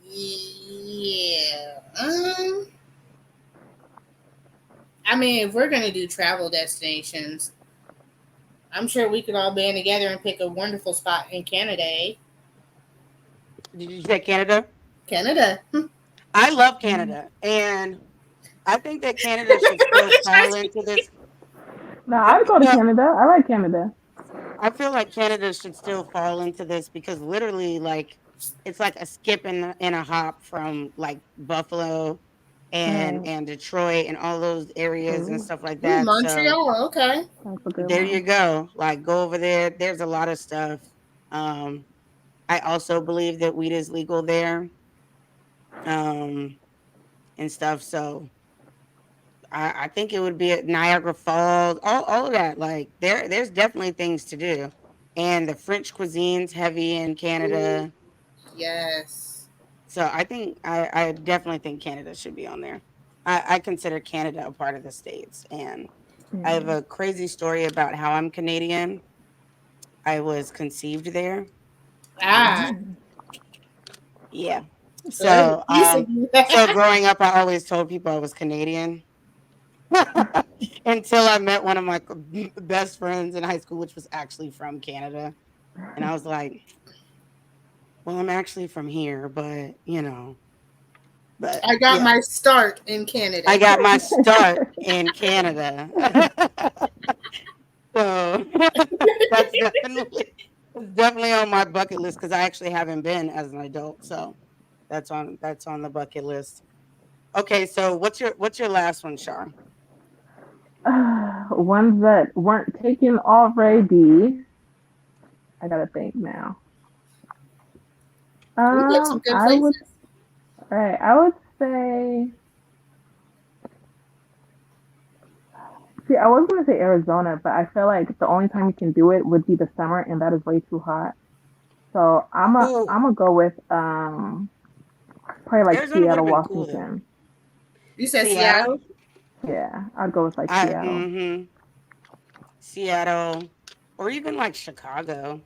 [SPEAKER 5] yeah. I mean, if we're gonna do travel destinations, I'm sure we could all band together and pick a wonderful spot in Canada. Eh?
[SPEAKER 3] Did you say Canada?
[SPEAKER 5] Canada.
[SPEAKER 3] I love Canada, and I think that Canada should still fall into this.
[SPEAKER 4] No,
[SPEAKER 3] I
[SPEAKER 4] I'd go to
[SPEAKER 3] feel,
[SPEAKER 4] Canada. I like Canada.
[SPEAKER 3] I feel like Canada should still fall into this because literally, like, it's like a skip and a hop from like Buffalo
[SPEAKER 4] Right.
[SPEAKER 3] and Detroit and all those areas and
[SPEAKER 4] Ooh,
[SPEAKER 3] stuff like
[SPEAKER 5] Ooh,
[SPEAKER 3] that. So
[SPEAKER 5] Montreal. Okay.
[SPEAKER 4] that's a good
[SPEAKER 3] there you
[SPEAKER 4] one.
[SPEAKER 3] go. Like go over there. There's a lot of stuff. Um, I also believe that weed is legal there, um, and stuff. So I think it would be at Niagara Falls, all of that. Like there's definitely things to do. And the French cuisine's heavy in
[SPEAKER 5] Ooh,
[SPEAKER 3] Canada.
[SPEAKER 5] yes.
[SPEAKER 3] So I think I definitely think Canada should be on there. I consider Canada a part of the States and I have
[SPEAKER 4] Yeah.
[SPEAKER 3] a crazy story about how I'm Canadian. I was conceived there.
[SPEAKER 5] Ah,
[SPEAKER 4] Mm.
[SPEAKER 3] Yeah.
[SPEAKER 5] good.
[SPEAKER 3] So,
[SPEAKER 5] Piece of
[SPEAKER 3] so
[SPEAKER 5] that.
[SPEAKER 3] growing up, I always told people I was Canadian until I met one of my best friends in high school, which was actually from Canada, and I was like, "Well, I'm actually from here, but but
[SPEAKER 5] I got
[SPEAKER 3] yeah,
[SPEAKER 5] my start in
[SPEAKER 3] I
[SPEAKER 5] Canada.
[SPEAKER 3] got my start in Canada." So that's definitely on my bucket list because I actually haven't been as an adult. So that's on the bucket list. Okay, so what's your last one, Shar?
[SPEAKER 4] Ones that weren't taken already. I gotta think now.
[SPEAKER 5] We get some good
[SPEAKER 4] I would.
[SPEAKER 5] places.
[SPEAKER 4] Right. I would say. See, I was gonna say Arizona, but I feel like the only time you can do it would be the summer, and that is way too hot. So
[SPEAKER 3] Ooh,
[SPEAKER 4] I'm gonna go with probably like
[SPEAKER 3] Arizona would
[SPEAKER 4] Seattle,
[SPEAKER 3] have been cool though.
[SPEAKER 4] Washington.
[SPEAKER 5] You said
[SPEAKER 3] Seattle,
[SPEAKER 5] Seattle?
[SPEAKER 4] Yeah, I'd go with like
[SPEAKER 3] I
[SPEAKER 4] Seattle.
[SPEAKER 3] Seattle, or even like Chicago.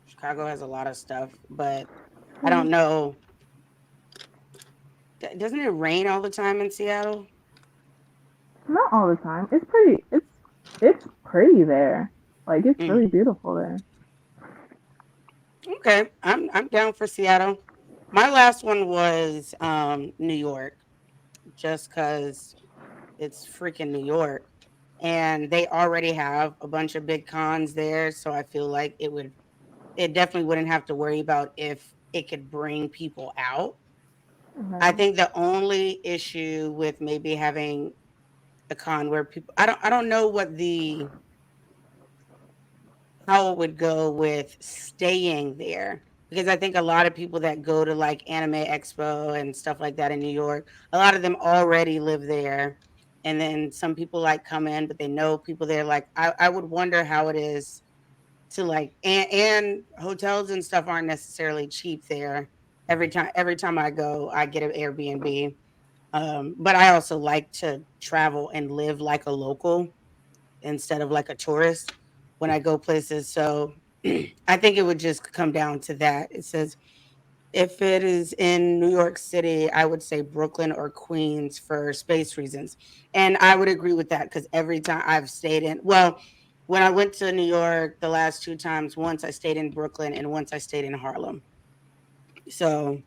[SPEAKER 3] Chicago has a lot of stuff, but I
[SPEAKER 4] Yeah,
[SPEAKER 3] don't know. Doesn't it rain all the time in Seattle?
[SPEAKER 4] not all the time. It's pretty there. Like it's
[SPEAKER 3] Mm,
[SPEAKER 4] really beautiful there.
[SPEAKER 3] okay, I'm down for Seattle. My last one was New York, just because it's freaking New York, and they already have a bunch of big cons there, so I feel like it definitely wouldn't have to worry about if it could bring people out. I
[SPEAKER 4] Right.
[SPEAKER 3] think the only issue with maybe having a con where people I don't know what the how it would go with staying there because I think a lot of people that go to like Anime Expo and stuff like that in New York, a lot of them already live there. And then some people like come in, but they know people there. Like I would wonder how it is to like and hotels and stuff aren't necessarily cheap there. Every time I go, I get an Airbnb. But I also like to travel and live like a local instead of like a tourist when I go places. So I think it would just come down to that. It says if it is in New York City, I would say Brooklyn or Queens for space reasons. And I would agree with that because every time I've stayed well, when I went to New York the last two times, once I stayed in Brooklyn and once I stayed in Harlem. So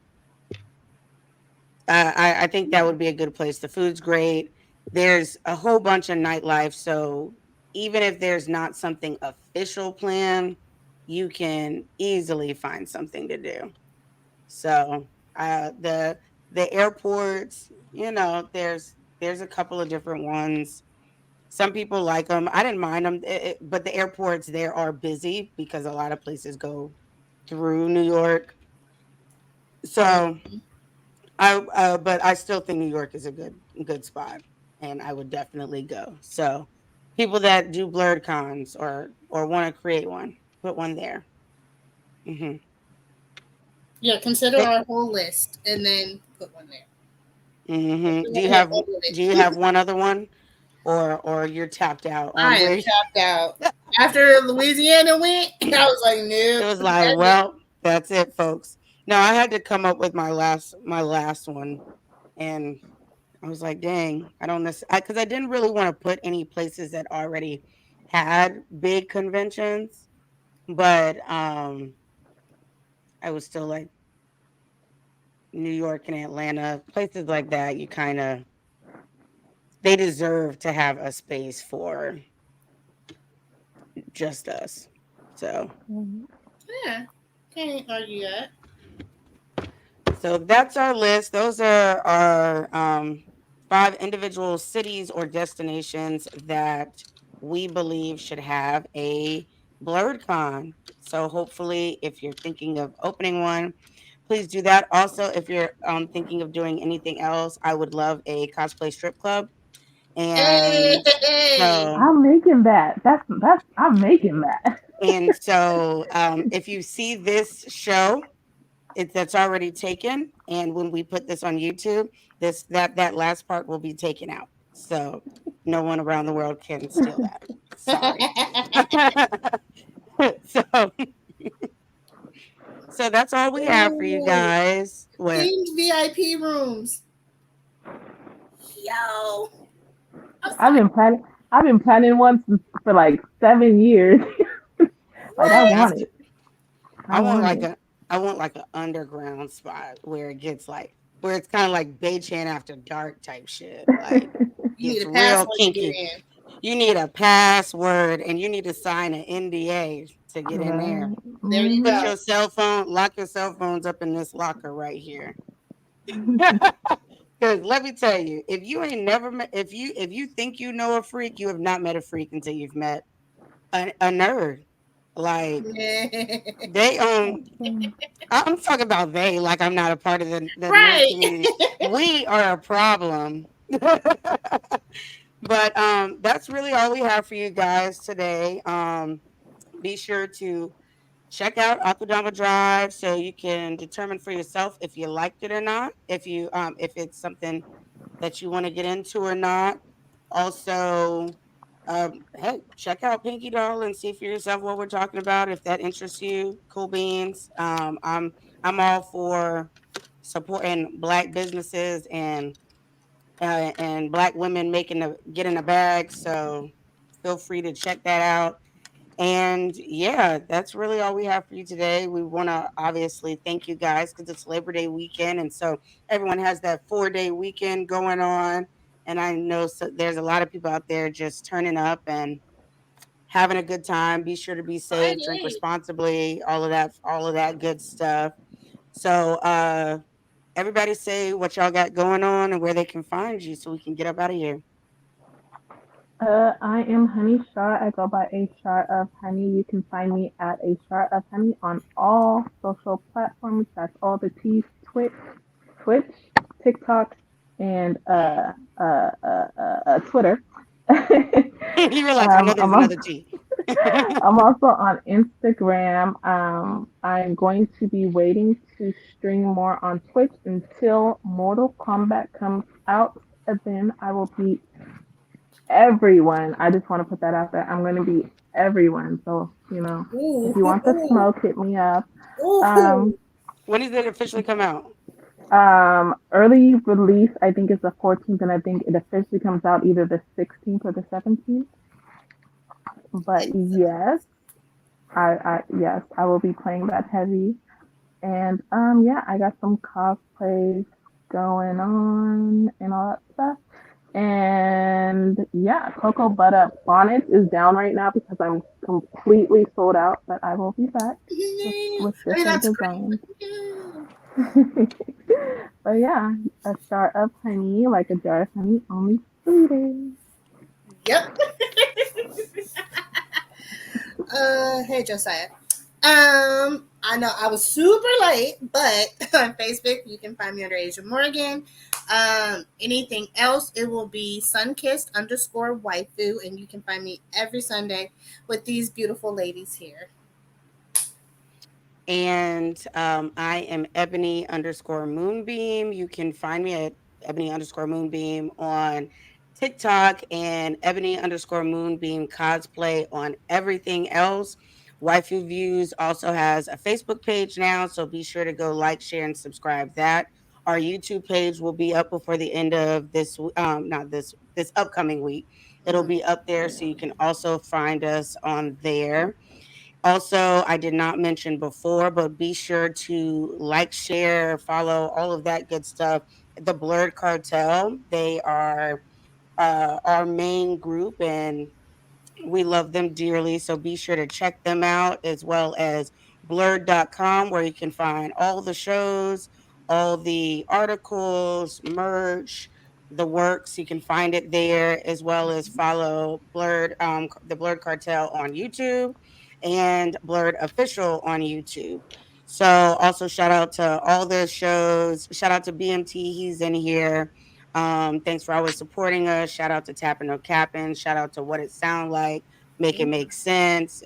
[SPEAKER 3] I think that would be a good place. The food's great. There's a whole bunch of nightlife. So even if there's not something official planned, you can easily find something to do. So the airports, there's a couple of different ones. Some people like them. I didn't mind them, but the airports there are busy because a lot of places go through New York. So but I still think New York is a good spot, and I would definitely go. So, people that do blurred cons or want to create one, put one there. Hmm
[SPEAKER 5] Yeah, consider our whole list and then put one there. We
[SPEAKER 3] Do
[SPEAKER 5] want
[SPEAKER 3] you
[SPEAKER 5] to hit
[SPEAKER 3] have
[SPEAKER 5] all of
[SPEAKER 3] do you
[SPEAKER 5] it.
[SPEAKER 3] have one other one, or you're tapped out
[SPEAKER 5] I
[SPEAKER 3] on
[SPEAKER 5] am
[SPEAKER 3] where
[SPEAKER 5] tapped out. After Louisiana went, I was like,
[SPEAKER 3] it
[SPEAKER 5] nope,
[SPEAKER 3] was like,
[SPEAKER 5] that's it.
[SPEAKER 3] well, that's it, folks. No, I had to come up with my last one, and I was like, dang, I don't necessarily because I didn't really want to put any places that already had big conventions, but I was still like New York and Atlanta, places like that. You kind of they deserve to have a space for just us. So
[SPEAKER 4] Mhm.
[SPEAKER 5] Yeah, can't argue that.
[SPEAKER 3] that's our list. Those are our five individual cities or destinations that we believe should have a blurred con. So hopefully, if you're thinking of opening one, please do that. Also, if you're thinking of doing anything else, I would love a cosplay strip club. And
[SPEAKER 5] Hey,
[SPEAKER 3] so
[SPEAKER 4] I'm making that. That's I'm making that.
[SPEAKER 3] if you see this show, that's already taken, and when we put this on YouTube, that last part will be taken out. So no one around the world can steal that. Sorry. so so that's all we have for you
[SPEAKER 5] Ooh,
[SPEAKER 3] guys. What?
[SPEAKER 5] themed VIP rooms. Yo, I'm
[SPEAKER 4] I've
[SPEAKER 5] sorry.
[SPEAKER 4] been planning. I've been planning one for like 7 years. Like I
[SPEAKER 5] What?
[SPEAKER 3] That's
[SPEAKER 4] want it. I
[SPEAKER 3] I want
[SPEAKER 4] want
[SPEAKER 3] like
[SPEAKER 4] it.
[SPEAKER 3] a I want like an underground spot where it gets like where it's kind of like Beichan after dark type shit. Like
[SPEAKER 5] You need
[SPEAKER 3] gets
[SPEAKER 5] a
[SPEAKER 3] real
[SPEAKER 5] password to get
[SPEAKER 3] kinky.
[SPEAKER 5] in.
[SPEAKER 3] You need a password and you need to sign an NDA to get in there.
[SPEAKER 4] Right.
[SPEAKER 5] There you
[SPEAKER 3] Put
[SPEAKER 4] Hmm.
[SPEAKER 5] go.
[SPEAKER 3] your cell phone, lock your cell phones up in this locker right here. Because let me tell you, if you ain't never met, if you think you know a freak, you have not met a freak until you've met a nerd. Like they I'm talking about they. Like I'm not a part of the nerd
[SPEAKER 5] Right.
[SPEAKER 3] community. We are a problem. But that's really all we have for you guys today. Be sure to check out Akudama Drive so you can determine for yourself if you liked it or not. If it's something that you want to get into or not. Also, hey, check out Pinky Doll and see for yourself what we're talking about. If that interests you, cool beans. I'm all for supporting black businesses and black women making the getting a bag. So feel free to check that out. And yeah, that's really all we have for you today. We want to obviously thank you guys because it's Labor Day weekend. And so everyone has that 4 day weekend going on. And I know there's a lot of people out there just turning up and having a good time. Be sure to be safe, drink
[SPEAKER 5] Friday.
[SPEAKER 3] responsibly, all of that good stuff. So, everybody say what y'all got going on and where they can find you so we can get up out of here.
[SPEAKER 4] I am Honey Shar. I go by A Shar of Honey. You can find me at A Shar of Honey on all social platforms. That's all the T's: Twitch, TikTok, and Twitter.
[SPEAKER 3] You were like, I know there's
[SPEAKER 4] I'm also,
[SPEAKER 3] another T.
[SPEAKER 4] I'm also on Instagram. I'm going to be waiting to stream more on Twitch until Mortal Kombat comes out. And then I will be everyone. I just want to put that out there. I'm going to be everyone. So, if
[SPEAKER 5] Ooh,
[SPEAKER 4] you
[SPEAKER 5] ooh,
[SPEAKER 4] want the
[SPEAKER 5] ooh,
[SPEAKER 4] smoke, hit me up. Um,
[SPEAKER 5] ooh.
[SPEAKER 3] When does it officially come out?
[SPEAKER 4] Early release, I think, is the 14th, and I think it officially comes out either the 16th or the 17th. But yes, yes, I will be playing that heavy. And yeah, I got some cosplays going on and all that stuff. And yeah, Cocoa Butter Bonnet is down right now because I'm completely sold out, but I will be back with
[SPEAKER 5] I mean,
[SPEAKER 4] different
[SPEAKER 5] that's great.
[SPEAKER 4] designs.
[SPEAKER 5] Yeah.
[SPEAKER 4] But yeah, a jar of honey, like a jar of honey, only sweeter.
[SPEAKER 5] Yep. Hey Josiah. I know I was super late, but on Facebook you can find me under Asia Morgan. Anything else, it will be sunkissed underscore waifu, and you can find me every Sunday with these beautiful ladies here.
[SPEAKER 3] And I am Ebony underscore Moonbeam. You can find me at Ebony underscore Moonbeam on TikTok and Ebony underscore Moonbeam cosplay on everything else. Waifu Views also has a Facebook page now, so be sure to go like, share, and subscribe that. Our YouTube page will be up before the end of not this upcoming week. It'll
[SPEAKER 5] Mm.
[SPEAKER 3] be up there, so you can also find us on there. Also, I did not mention before, but be sure to like, share, follow, all of that good stuff. The Blerd Cartel, they are our main group, and we love them dearly. So be sure to check them out, as well as blerd.com, where you can find all the shows, all the articles, merch, the works. You can find it there, as well as follow the Blerd Cartel on YouTube and Blerd Official on YouTube. So also shout out to all the shows. Shout out to BMT. He's in here. Thanks for always supporting us. Shout out to Tapping or Capping. Shout out to What It Sound Like. Make It Make Sense.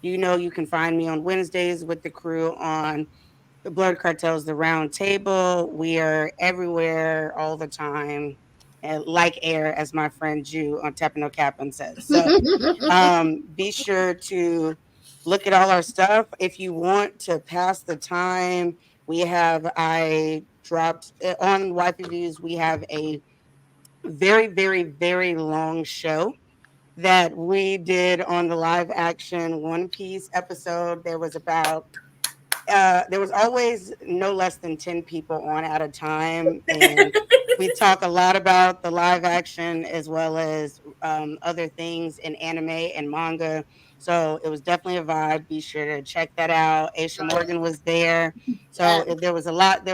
[SPEAKER 3] You can find me on Wednesdays with the crew on the Blood Cartels, the Round Table. We are everywhere all the time. like air, as my friend Jew on Tepano Kaplan says. So be sure to look at all our stuff. If you want to pass the time, I dropped on Wifey Views, we have a very, very, very long show that we did on the live action One Piece episode. There was always no less than 10 people on at a time. And we talk a lot about the live action as well as other things in anime and manga. So it was definitely a vibe. Be sure to check that out. Aisha Morgan was there. So
[SPEAKER 5] Yeah.
[SPEAKER 3] there was a lot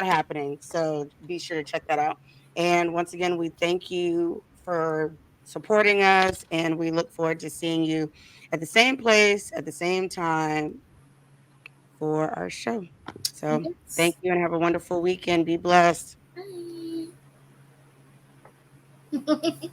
[SPEAKER 3] happening. So be sure to check that out. And once again, we thank you for supporting us, and we look forward to seeing you at the same place at the same time for our show. So thank
[SPEAKER 5] Yes.
[SPEAKER 3] you and have a wonderful weekend. Be blessed.
[SPEAKER 5] Bye.